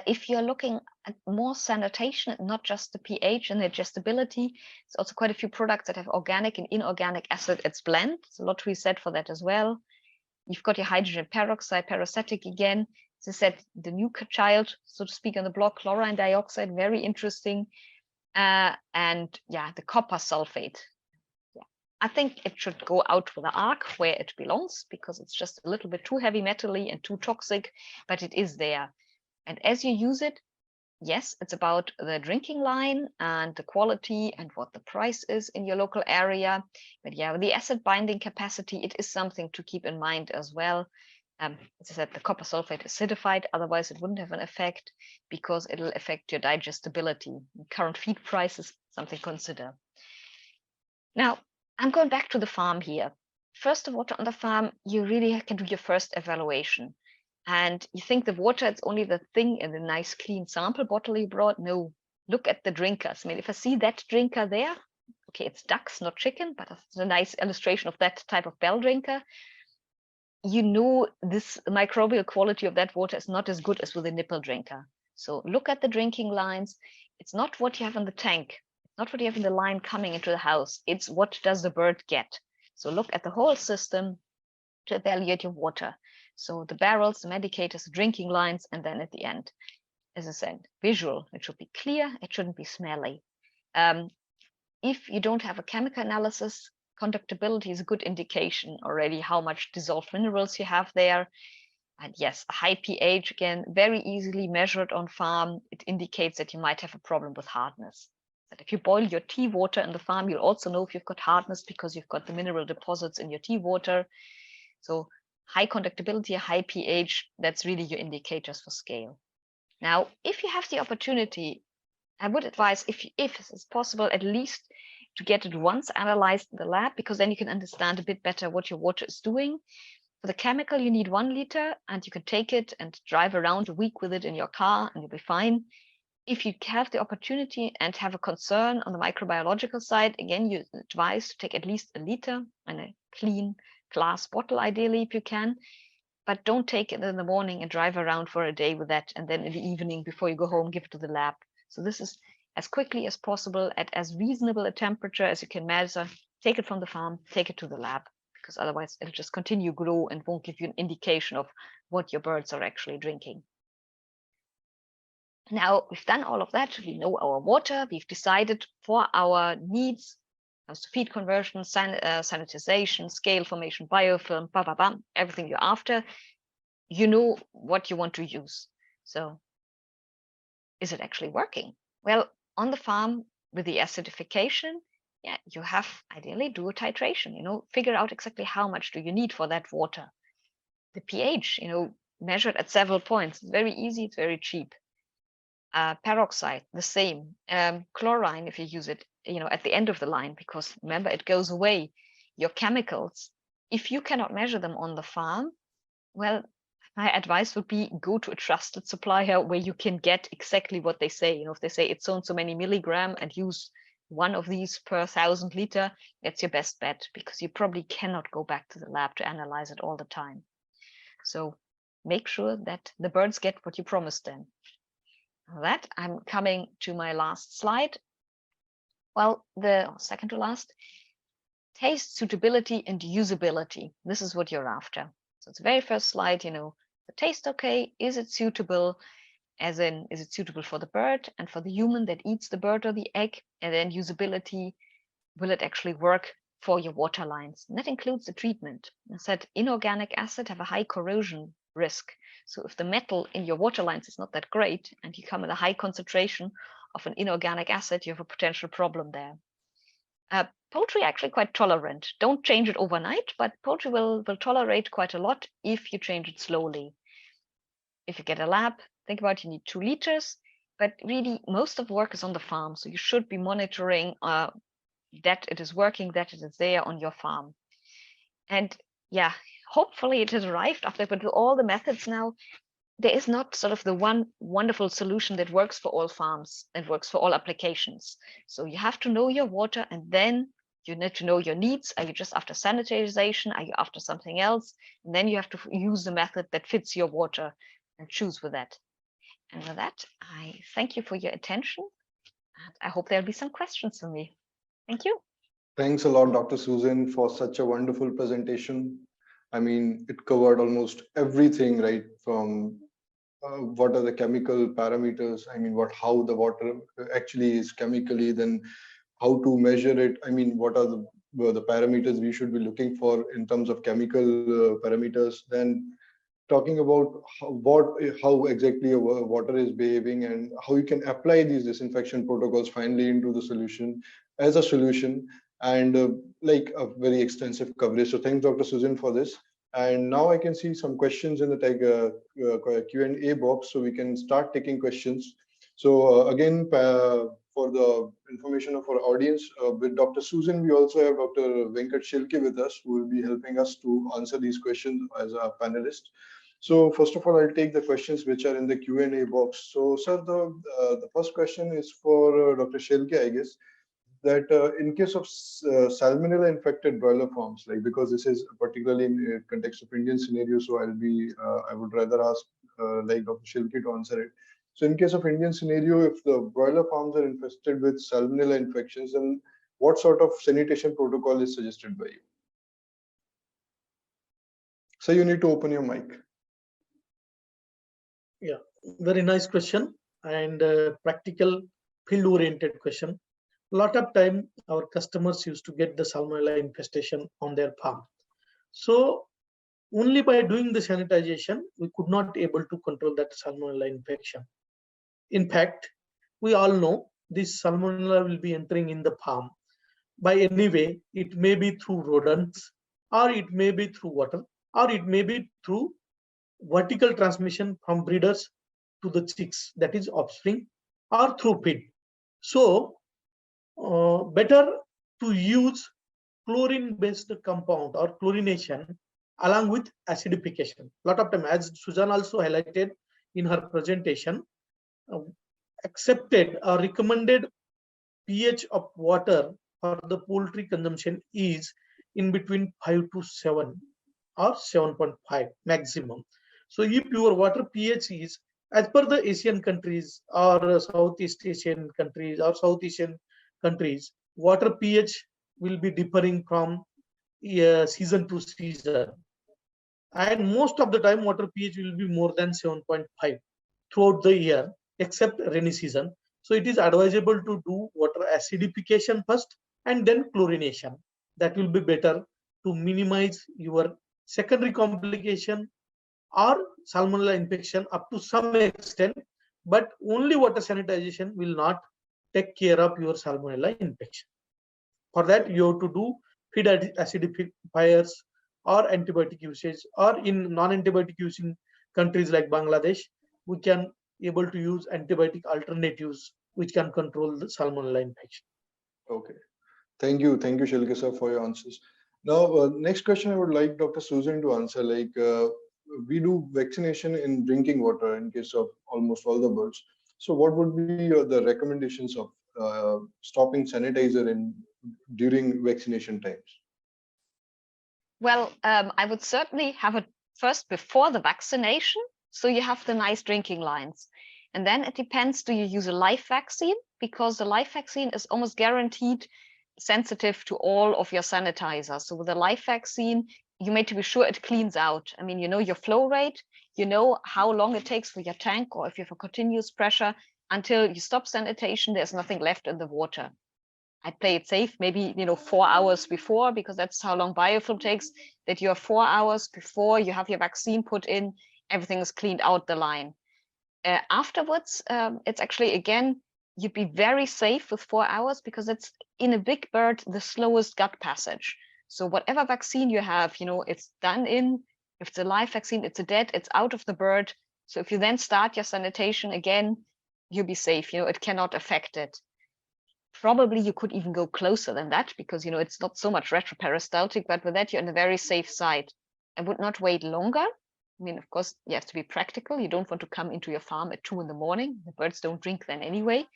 If you're looking at more sanitation, not just the pH and the digestibility, there's also quite a few products that have organic and inorganic acid. It's blend. There's a lot to be said for that as well. You've got your hydrogen peroxide, peroxatic again. As I said, the new child, so to speak, on the block, chlorine dioxide, very interesting. And yeah, the copper sulfate. Yeah, I think it should go out for the arc where it belongs, because it's just a little bit too heavy metally and too toxic, but it is there. And as you use it, yes, it's about the drinking line and the quality and what the price is in your local area. But yeah, the acid binding capacity, it is something to keep in mind as well. As I said, the copper sulfate is acidified, otherwise it wouldn't have an effect, because it'll affect your digestibility. Current feed price is something to consider. Now, I'm going back to the farm here. First of all, on the farm, you really can do your first evaluation. And you think the water is only the thing in the nice clean sample bottle you brought. No, look at the drinkers. I mean, if I see that drinker there, okay, it's ducks, not chicken, but it's a nice illustration of that type of bell drinker. You know, this microbial quality of that water is not as good as with a nipple drinker. So look at the drinking lines. It's not what you have in the tank. It's not what you have in the line coming into the house. It's what does the bird get. So look at the whole system to evaluate your water. So the barrels, the medicators, the drinking lines, and then at the end, as I said, visual. It should be clear. It shouldn't be smelly. If you don't have a chemical analysis, conductibility is a good indication already how much dissolved minerals you have there. And yes, a high pH, again, very easily measured on farm. It indicates that you might have a problem with hardness. That if you boil your tea water in the farm, you'll also know if you've got hardness because you've got the mineral deposits in your tea water. So high conductibility, high pH, that's really your indicators for scale. Now, if you have the opportunity, I would advise, if it's possible, at least to get it once analyzed in the lab, because then you can understand a bit better what your water is doing. For the chemical, you need 1 liter, and you can take it and drive around a week with it in your car, and you'll be fine. If you have the opportunity and have a concern on the microbiological side, again, you advise to take at least 1 liter in a clean glass bottle, ideally, if you can. But don't take it in the morning and drive around for a day with that, and then in the evening before you go home, give it to the lab. So this is as quickly as possible at as reasonable a temperature as you can measure. Take it from the farm, take it to the lab, because otherwise it'll just continue to grow and won't give you an indication of what your birds are actually drinking. Now we've done all of that. We know our water. We've decided for our needs, as to feed conversion, sanitization, scale formation, biofilm, everything you're after. You know what you want to use. So is it actually working? Well, on the farm with the acidification, yeah, you have ideally do a titration, figure out exactly how much do you need for that water. The pH, measured at several points. It's very easy, it's very cheap. Peroxide, the same. Chlorine, if you use it, at the end of the line, because remember, it goes away. Your chemicals, if you cannot measure them on the farm, well, my advice would be go to a trusted supplier where you can get exactly what they say. If they say it's so many milligram and use one of these per 1,000 liter, that's your best bet, because you probably cannot go back to the lab to analyze it all the time. So make sure that the birds get what you promised them. That I'm coming to my last slide. Well, the second to last, taste, suitability, and usability. This is what you're after. So it's the very first slide, the taste okay, is it suitable? As in, is it suitable for the bird and for the human that eats the bird or the egg? And then usability, will it actually work for your water lines? And that includes the treatment. I said inorganic acid have a high corrosion risk. So if the metal in your water lines is not that great and you come in a high concentration of an inorganic acid, you have a potential problem there. Poultry actually quite tolerant. Don't change it overnight, but poultry will tolerate quite a lot if you change it slowly. If you get a lab, think about you need 2 liters, but really most of the work is on the farm. So you should be monitoring that it is working, that it is there on your farm. And yeah, hopefully it has arrived after, but with all the methods now, there is not sort of the one wonderful solution that works for all farms and works for all applications. So you have to know your water, and then you need to know your needs. Are you just after sanitization? Are you after something else? And then you have to use the method that fits your water and choose with that. And with that, I thank you for your attention. And I hope there'll be some questions for me. Thank you. Thanks a lot, Dr. Susan, for such a wonderful presentation. I mean, it covered almost everything, right? From what are the chemical parameters? I mean, how the water actually is chemically, then how to measure it. I mean, what are the parameters we should be looking for in terms of chemical parameters? Then talking about how exactly water is behaving and how you can apply these disinfection protocols finally into the solution as a solution, and like a very extensive coverage. So thanks, Dr. Susan, for this. And now I can see some questions in the Q&A box, so we can start taking questions. So again, for the information of our audience, with Dr. Susan, we also have Dr. Venkat Shilke with us, who will be helping us to answer these questions as a panelist. So first of all, I'll take the questions which are in the Q&A box. So, sir, the first question is for Dr. Shilke, I guess. that in case of salmonella infected broiler farms, like because this is particularly in context of Indian scenario, so I would rather ask like Dr. Shilki to answer it. So in case of Indian scenario, if the broiler farms are infested with salmonella infections, then what sort of sanitation protocol is suggested by you? So you need to open your mic. Yeah, very nice question and practical field oriented question. A lot of time our customers used to get the salmonella infestation on their farm. So only by doing the sanitization, we could not able to control that salmonella infection. In fact, we all know this salmonella will be entering in the farm by any way. It may be through rodents, or it may be through water, or it may be through vertical transmission from breeders to the chicks, that is offspring, or through feed. So better to use chlorine based compound or chlorination along with acidification. A lot of time, as Susan also highlighted in her presentation, uh, accepted or recommended pH of water for the poultry consumption is in between 5 to 7 or 7.5 maximum. So if your water pH is, as per the Asian countries or Southeast Asian countries or South Asian countries, water pH will be differing from season to season. And most of the time, water pH will be more than 7.5 throughout the year, except rainy season. So it is advisable to do water acidification first and then chlorination. That will be better to minimize your secondary complication or salmonella infection up to some extent, but only water sanitization will not take care of your salmonella infection. For that, you have to do feed acidifiers or antibiotic usage, or in non-antibiotic using countries like Bangladesh, we can able to use antibiotic alternatives which can control the salmonella infection. Okay. Thank you, Shilke sir, for your answers. Now, next question I would like Dr. Susan to answer. Like, we do vaccination in drinking water in case of almost all the birds. So, what would be the recommendations of stopping sanitizer in during vaccination times? Well, I would certainly have it first before the vaccination, so you have the nice drinking lines. And then it depends, do you use a live vaccine? Because the live vaccine is almost guaranteed sensitive to all of your sanitizers. So with a live vaccine, you need to be sure it cleans out. I mean, you know your flow rate, you know how long it takes for your tank, or if you have a continuous pressure, until you stop sanitation, there's nothing left in the water. I'd play it safe, maybe 4 hours before, because that's how long biofilm takes, that you're 4 hours before you have your vaccine put in, everything is cleaned out the line. Afterwards, it's actually, again, you'd be very safe with 4 hours, because it's, in a big bird, the slowest gut passage. So whatever vaccine you have, it's done in, if it's a live vaccine, it's a dead, it's out of the bird. So if you then start your sanitation again, you'll be safe, it cannot affect it. Probably you could even go closer than that, because it's not so much retroperistaltic, but with that you're on the very safe side. I would not wait longer. I mean, of course, you have to be practical. You don't want to come into your farm at 2 in. The birds don't drink then anyway.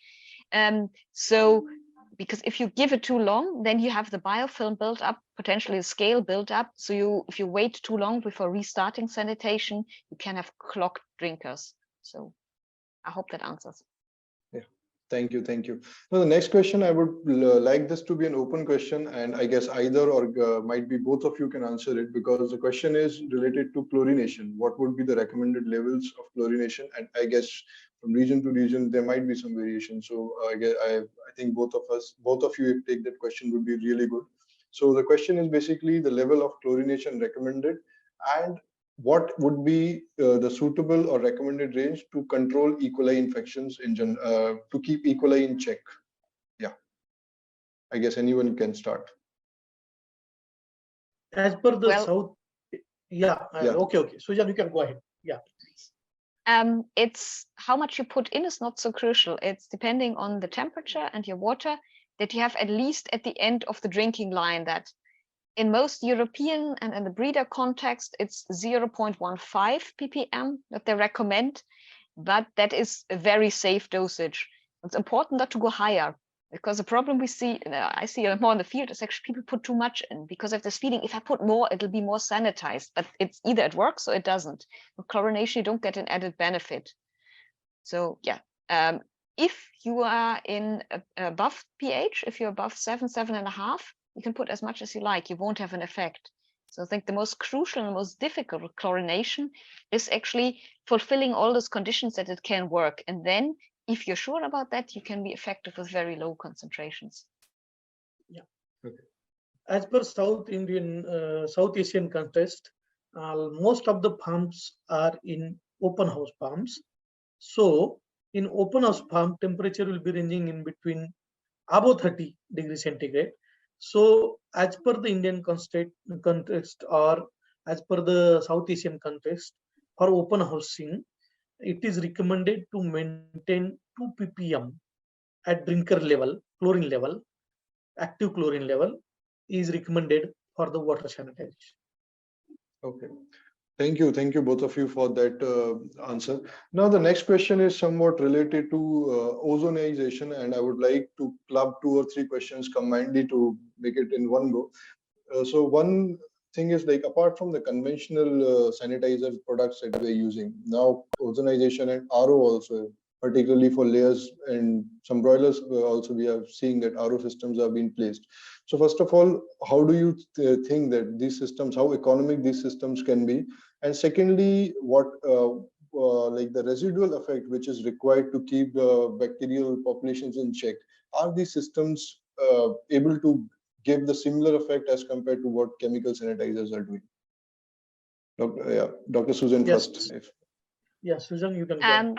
So because if you give it too long, then you have the biofilm built up, potentially the scale built up. So if you wait too long before restarting sanitation, you can have clogged drinkers. So I hope that answers. Thank you. Now, the next question, I would like this to be an open question, and I guess either or might be both of you can answer it, because the question is related to chlorination. What would be the recommended levels of chlorination? And I guess from region to region, there might be some variation. So I think both of you take that question would be really good. So the question is basically the level of chlorination recommended, and what would be the suitable or recommended range to control E. coli infections to keep E. coli in check? Yeah, I guess anyone can start. As per the South, yeah. Okay. Sujan, you can go ahead. Yeah. It's how much you put in is not so crucial. It's depending on the temperature and your water, that you have at least at the end of the drinking line. That in most European and in the breeder context, it's 0.15 ppm that they recommend, but that is a very safe dosage. It's important not to go higher. Because the problem we see, I see more in the field, is actually people put too much in because of this feeling, if I put more, it'll be more sanitized, but it's either it works or it doesn't. With chlorination, you don't get an added benefit. So yeah, if you are in above pH, if you're above 7.5, you can put as much as you like, you won't have an effect. So I think the most crucial and most difficult with chlorination is actually fulfilling all those conditions that it can work. And then if you're sure about that, you can be effective with very low concentrations. Yeah. Okay. As per South Asian context, most of the farms are in open house farms. So in open house farm, temperature will be ranging in between above 30 degrees centigrade. So as per the Indian context, or as per the South Asian context, for open housing, it is recommended to maintain 2 ppm at drinker level, chlorine level, active chlorine level is recommended for the water sanitization. Okay. Thank you both of you for that answer. Now the next question is somewhat related to ozonization, and I would like to club 2 or 3 questions combinedly to make it in one go. So one thing is, like, apart from the conventional sanitizer products that we're using now, ozonization and RO also, particularly for layers and some broilers, also we are seeing that RO systems are being placed. So first of all, how do you think that these systems, how economic these systems can be? And secondly, what like the residual effect which is required to keep the bacterial populations in check? Are these systems able to give the similar effect as compared to what chemical sanitizers are doing? Dr. Susan Yes. first. Yeah, Susan, you can go.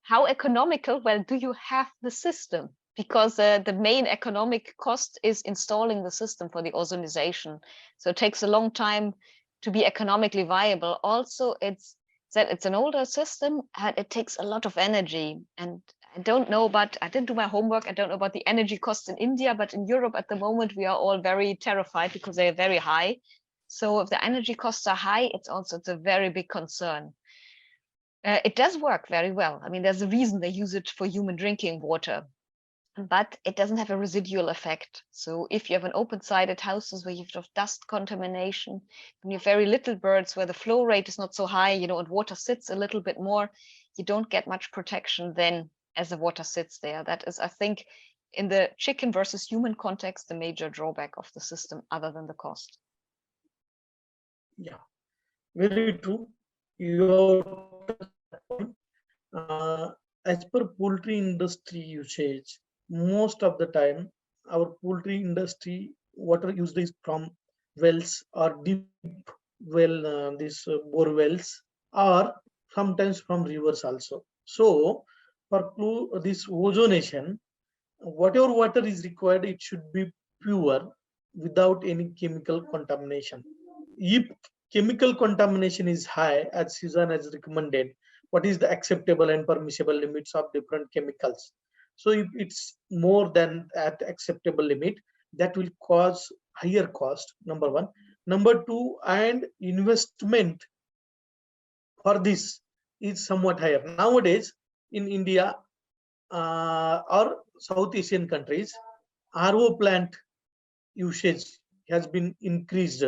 How economical? Well, do you have the system? Because the main economic cost is installing the system for the ozonization. So it takes a long time to be economically viable. Also, it's an older system and it takes a lot of energy. And I don't know, but I didn't do my homework. I don't know about the energy costs in India, but in Europe at the moment, we are all very terrified because they are very high. So if the energy costs are high, it's a very big concern. It does work very well. I mean, there's a reason they use it for human drinking water, but it doesn't have a residual effect. So if you have an open-sided houses where you have dust contamination, and you have very little birds where the flow rate is not so high, and water sits a little bit more, you don't get much protection then as the water sits there. That is, I think, in the chicken versus human context, the major drawback of the system, other than the cost. Yeah, very true. Your as per poultry industry usage, most of the time our poultry industry water used is from wells or deep well, these bore wells, or sometimes from rivers also. So for this ozonation, whatever water is required, it should be pure without any chemical contamination. If chemical contamination is high, as Susan has recommended, what is the acceptable and permissible limits of different chemicals? So if it's more than at acceptable limit, that will cause higher cost, number one. Number two, and investment for this is somewhat higher. Nowadays, in India or South Asian countries, RO plant usage has been increased,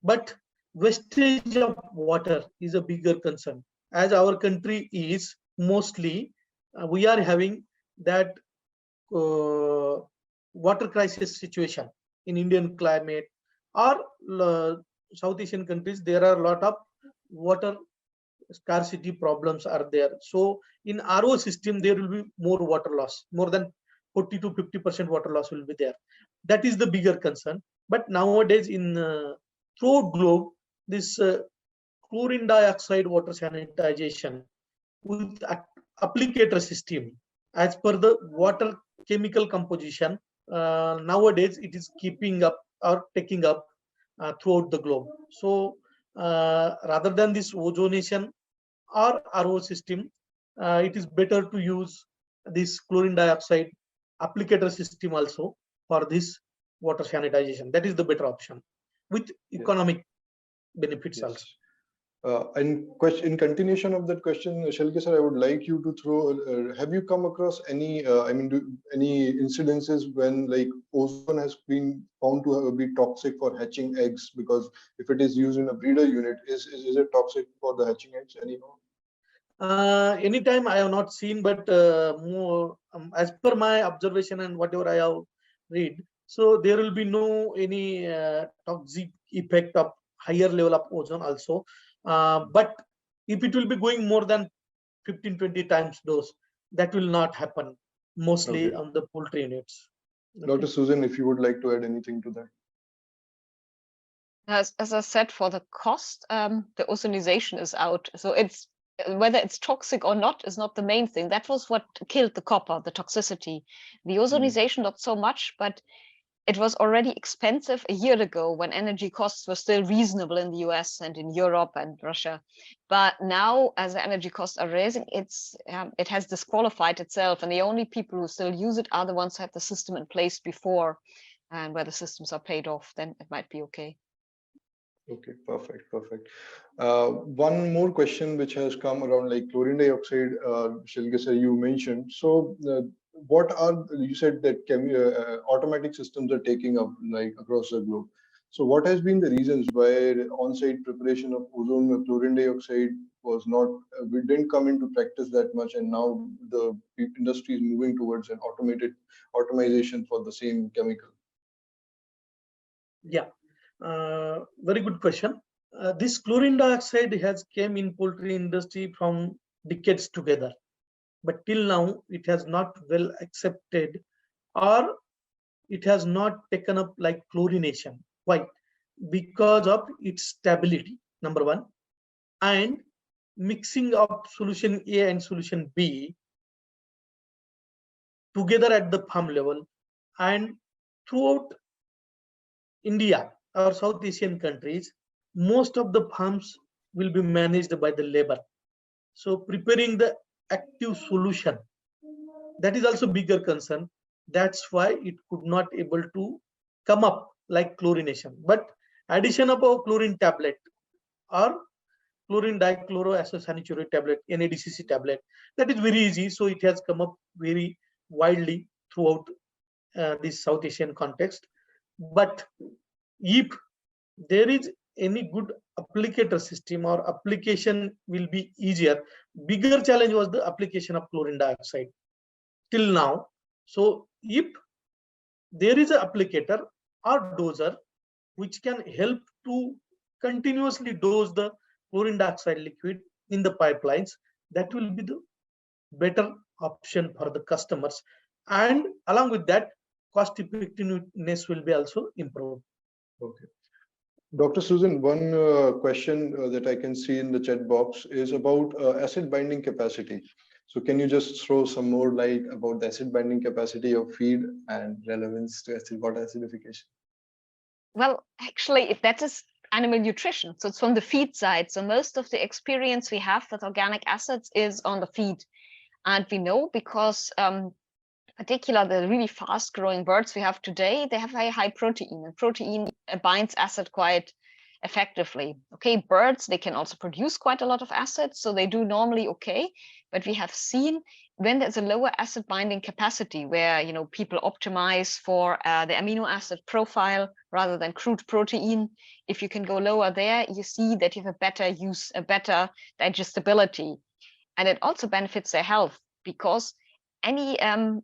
but wastage of water is a bigger concern. As our country is mostly, we are having that water crisis situation in Indian climate or South Asian countries. There are a lot of water scarcity problems are there. So in RO system, there will be more water loss, more than 40 to 50% water loss will be there. That is the bigger concern. But nowadays in throughout globe, this chlorine dioxide water sanitization with applicator system, as per the water chemical composition, nowadays it is keeping up or taking up throughout the globe. So rather than this ozonation or RO system, it is better to use this chlorine dioxide applicator system also for this water sanitization. That is the better option with economic benefits Yes. also. In continuation of that question, Shalke sir, I would like you to throw. Have you come across any, any incidences when like ozone has been found to be toxic for hatching eggs? Because if it is used in a breeder unit, is it toxic for the hatching eggs anyhow? Anytime I have not seen, but more as per my observation and whatever I have read, so there will be no any toxic effect of higher level of ozone also. But if it will be going more than 15-20 times dose, that will not happen mostly Okay. on the poultry units. Dr. Susan, if you would like to add anything to that. As I said, for the cost, the ozonization is out. So it's whether it's toxic or not is not the main thing. That was what killed the copper, the toxicity. The ozonization, not so much, but it was already expensive a year ago when energy costs were still reasonable in the US and in Europe and Russia. But now, as the energy costs are rising, it has disqualified itself. And the only people who still use it are the ones who had the system in place before. And where the systems are paid off, then it might be okay. Okay, perfect, perfect. One more question which has come around, like chlorine dioxide, Shilge sir, you mentioned. So, what are, you said that automatic systems are taking up like across the globe. So, what has been the reasons why on-site preparation of ozone chlorine dioxide was not, we didn't come into practice that much, and now the industry is moving towards an automation for the same chemical? Yeah, very good question. This chlorine dioxide has came in poultry industry from decades together, but till now it has not well accepted, or it has not taken up like chlorination. Why? Because of its stability, number one, and mixing of solution A and solution B together at the farm level, and throughout India or South Asian countries, most of the farms will be managed by the labor. So preparing the active solution, that is also bigger concern. That's why it could not able to come up like chlorination. But addition of a chlorine tablet or chlorine dichloroisocyanurate tablet, NADCC tablet, that is very easy. So it has come up very widely throughout this South Asian context. But if there is any good applicator system or application will be easier. Bigger challenge was the application of chlorine dioxide till now. So if there is an applicator or doser which can help to continuously dose the chlorine dioxide liquid in the pipelines, that will be the better option for the customers, and along with that, cost effectiveness will be also improved. Okay. Dr. Susan, one question that I can see in the chat box is about acid binding capacity. So can you just throw some more light about the acid binding capacity of feed and relevance to acid water acidification? Well, actually, if that is animal nutrition, so it's from the feed side. So most of the experience we have with organic acids is on the feed. And we know because particular the really fast growing birds we have today, they have very high protein, and protein binds acid quite effectively. Okay, birds, they can also produce quite a lot of acid, so they do normally okay. But we have seen when there's a lower acid binding capacity, where people optimize for the amino acid profile rather than crude protein, if you can go lower there, you see that you have a better use, a better digestibility. And it also benefits their health, because any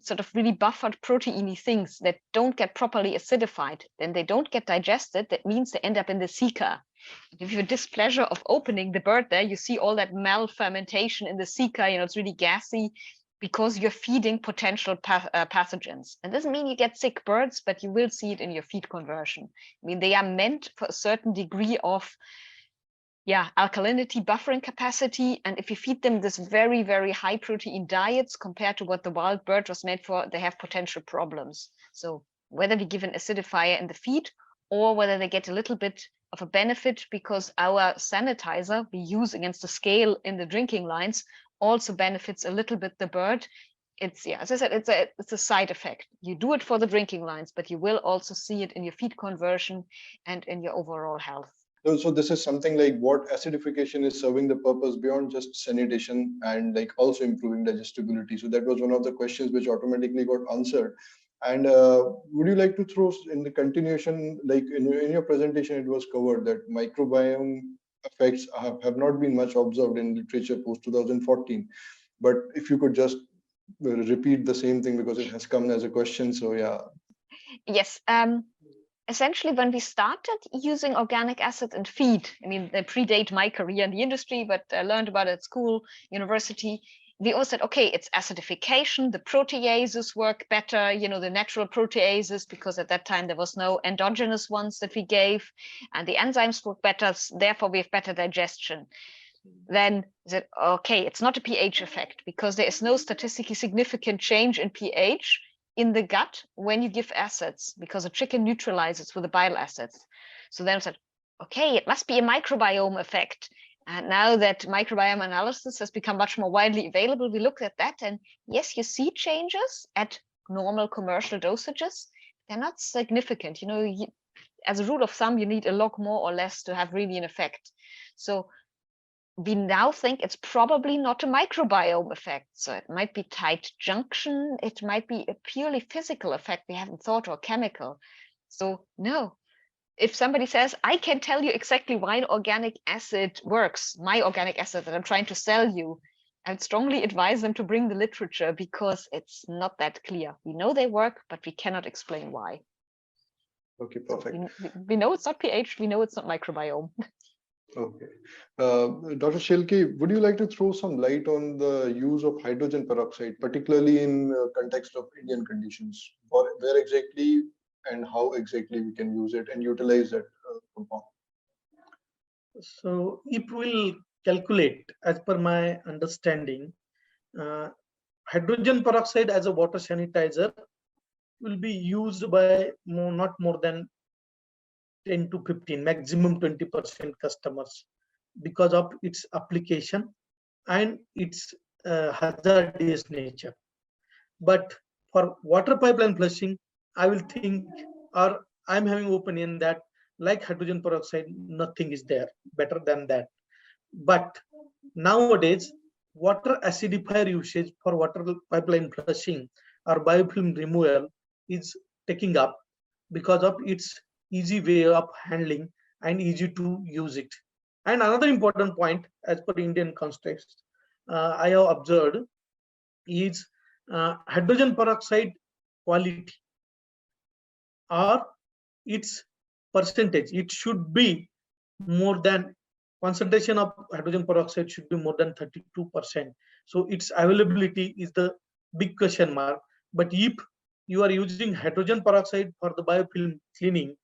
sort of really buffered proteiny things that don't get properly acidified, then they don't get digested. That means they end up in the ceca. If you have a displeasure of opening the bird there, you see all that malfermentation in the ceca. It's really gassy because you're feeding potential pathogens. And doesn't mean you get sick birds, but you will see it in your feed conversion. I mean, they are meant for a certain degree of alkalinity buffering capacity. And if you feed them this very, very high protein diets compared to what the wild bird was made for, they have potential problems. So whether we give an acidifier in the feed or whether they get a little bit of a benefit because our sanitizer we use against the scale in the drinking lines also benefits a little bit the bird. It's, as I said, it's a side effect. You do it for the drinking lines, but you will also see it in your feed conversion and in your overall health. So this is something like what acidification is serving the purpose beyond just sanitation and like also improving digestibility. So that was one of the questions which automatically got answered. And would you like to throw in the continuation, like in your presentation, it was covered that microbiome effects have not been much observed in literature post 2014. But if you could just repeat the same thing because it has come as a question. So yeah. Yes. Essentially, when we started using organic acid in feed, I mean, they predate my career in the industry, but I learned about it at school, university. We all said, okay, it's acidification. The proteases work better, the natural proteases, because at that time there was no endogenous ones that we gave, and the enzymes work better. Therefore, we have better digestion. Then said, okay, it's not a pH effect because there is no statistically significant change in pH in the gut when you give acids, because the chicken neutralizes with the bile acids. So then I said, okay, it must be a microbiome effect. And now that microbiome analysis has become much more widely available, we looked at that, and yes, you see changes at normal commercial dosages. They're not significant. As a rule of thumb, you need a log more or less to have really an effect. So we now think it's probably not a microbiome effect. So it might be tight junction. It might be a purely physical effect we haven't thought, or chemical. So no, if somebody says, I can tell you exactly why organic acid works, my organic acid that I'm trying to sell you, I would strongly advise them to bring the literature, because it's not that clear. We know they work, but we cannot explain why. Okay, perfect. We know it's not pH. We know it's not microbiome. Okay. Dr. Shilke, would you like to throw some light on the use of hydrogen peroxide, particularly in context of Indian conditions? Or where exactly and how exactly we can use it and utilize that compound? So if we'll calculate, as per my understanding, hydrogen peroxide as a water sanitizer will be used by not more than 10 to 15, maximum 20% customers, because of its application and its hazardous nature. But for water pipeline flushing, I will think, or I'm having opinion that like hydrogen peroxide, nothing is there better than that. But nowadays, water acidifier usage for water pipeline flushing or biofilm removal is taking up because of its easy way of handling and easy to use it. And another important point, as per Indian context, I have observed is hydrogen peroxide quality or its percentage. It should be more than, concentration of hydrogen peroxide should be more than 32%. So its availability is the big question mark. But if you are using hydrogen peroxide for the biofilm cleaning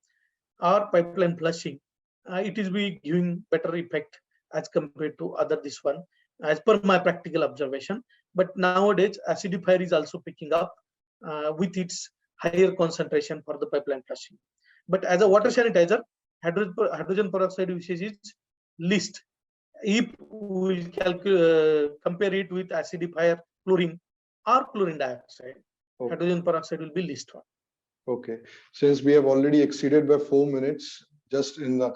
or pipeline flushing, it is be giving better effect as compared to other this one, as per my practical observation. But nowadays acidifier is also picking up with its higher concentration for the pipeline flushing. But as a water sanitizer, hydrogen peroxide usage is least. If we will compare it with acidifier chlorine or chlorine dioxide, hydrogen peroxide will be least one. Okay, since we have already exceeded by 4 minutes, just with a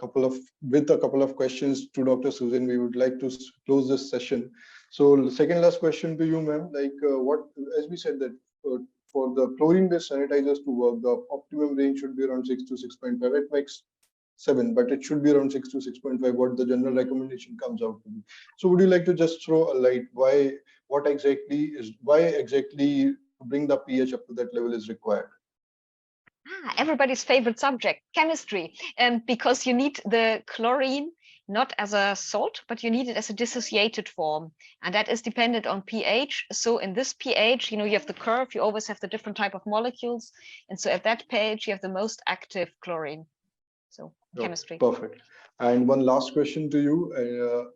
couple of questions to Dr. Susan, we would like to close this session. So the second last question to you, ma'am, like as we said that for the chlorine-based sanitizers to work, the optimum range should be around 6 to 6.5. It makes 7, but it should be around 6 to 6.5, what the general recommendation comes out to be. So would you like to just throw a light, why exactly to bring the pH up to that level is required? Everybody's favorite subject, chemistry. And because you need the chlorine not as a salt, but you need it as a dissociated form. And that is dependent on pH. So in this pH, you have the curve, you always have the different type of molecules. And so at that pH, you have the most active chlorine. So chemistry. Perfect. And one last question to you.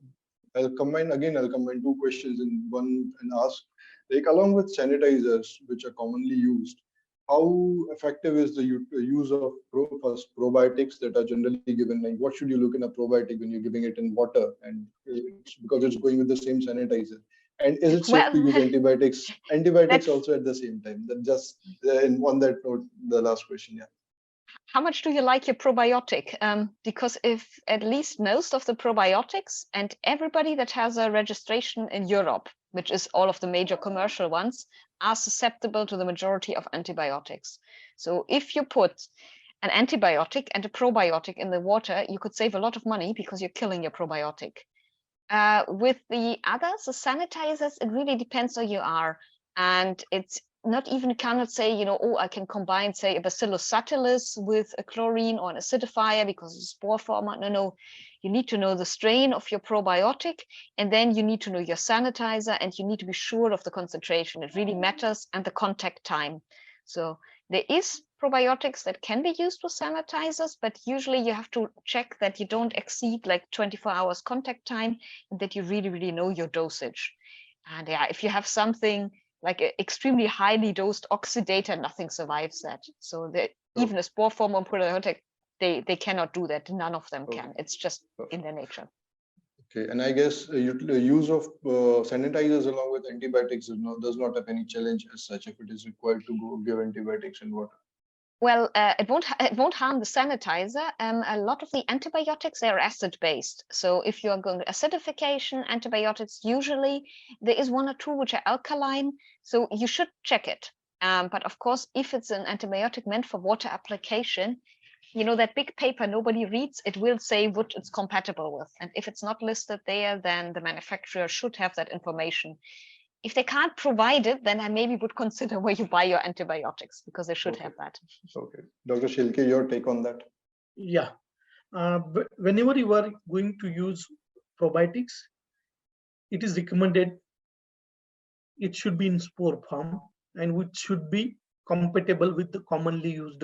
I'll combine 2 questions in one and ask, like along with sanitizers, which are commonly used, how effective is the use of probiotics that are generally given? Like what should you look in a probiotic when you're giving it in water, and because it's going with the same sanitizer? And is it safe to use antibiotics? Antibiotics also at the same time. That just on that note, the last question, yeah. how much do you like your probiotic? Because if at least most of the probiotics and everybody that has a registration in Europe, which is all of the major commercial ones, are susceptible to the majority of antibiotics. So if you put an antibiotic and a probiotic in the water, you could save a lot of money because you're killing your probiotic. With the others, the sanitizers, it really depends who you are. And it's not even cannot say, you know, oh, I can combine, say, a Bacillus subtilis with a chlorine or an acidifier because it's a spore format. No, you need to know the strain of your probiotic, and then you need to know your sanitizer, and you need to be sure of the concentration. It really matters, and the contact time. So there is probiotics that can be used with sanitizers, but usually you have to check that you don't exceed like 24 hours contact time, and that you really, really know your dosage. And yeah, if you have something like an extremely highly dosed oxidator, nothing survives that. So that even a spore form or probiotic, they cannot do that. None of them can. It's just in their nature. Okay, and I guess the use of sanitizers along with antibiotics does not have any challenge as such if it is required to go give antibiotics in water. Well, it won't harm the sanitizer. A lot of the antibiotics, they are acid based. So if you are going to acidification antibiotics, usually there is one or two which are alkaline. So you should check it. But of course, if it's an antibiotic meant for water application, you know, that big paper nobody reads, it will say what it's compatible with. And if it's not listed there, then the manufacturer should have that information. If they can't provide it, then I maybe would consider where you buy your antibiotics, because they should have that. Okay. Dr. Shilke, your take on that? Yeah. Whenever you are going to use probiotics, it is recommended it should be in spore form and which should be compatible with the commonly used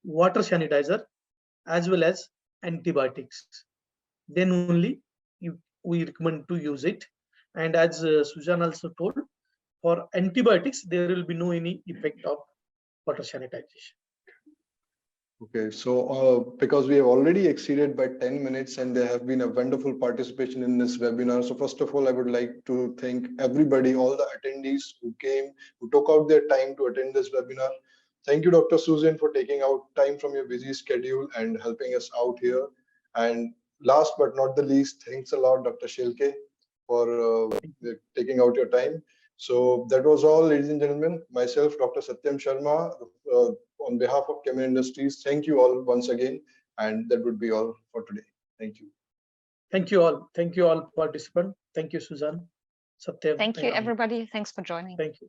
water sanitizer as well as antibiotics. Then only we recommend to use it. And as Sujan also told, for antibiotics, there will be no any effect of water sanitization. Okay, so because we have already exceeded by 10 minutes and there have been a wonderful participation in this webinar. So first of all, I would like to thank everybody, all the attendees who came, who took out their time to attend this webinar. Thank you, Dr. Susan, for taking out time from your busy schedule and helping us out here. And last but not the least, thanks a lot, Dr. Shilke, for taking out your time. So that was all, ladies and gentlemen. Myself, Dr. Satyam Sharma, on behalf of Kemin Industries, thank you all once again. And that would be all for today. Thank you. Thank you all. Thank you all participants. Thank you, Susan. Satyam. Thank you, everybody. Thanks for joining. Thank you.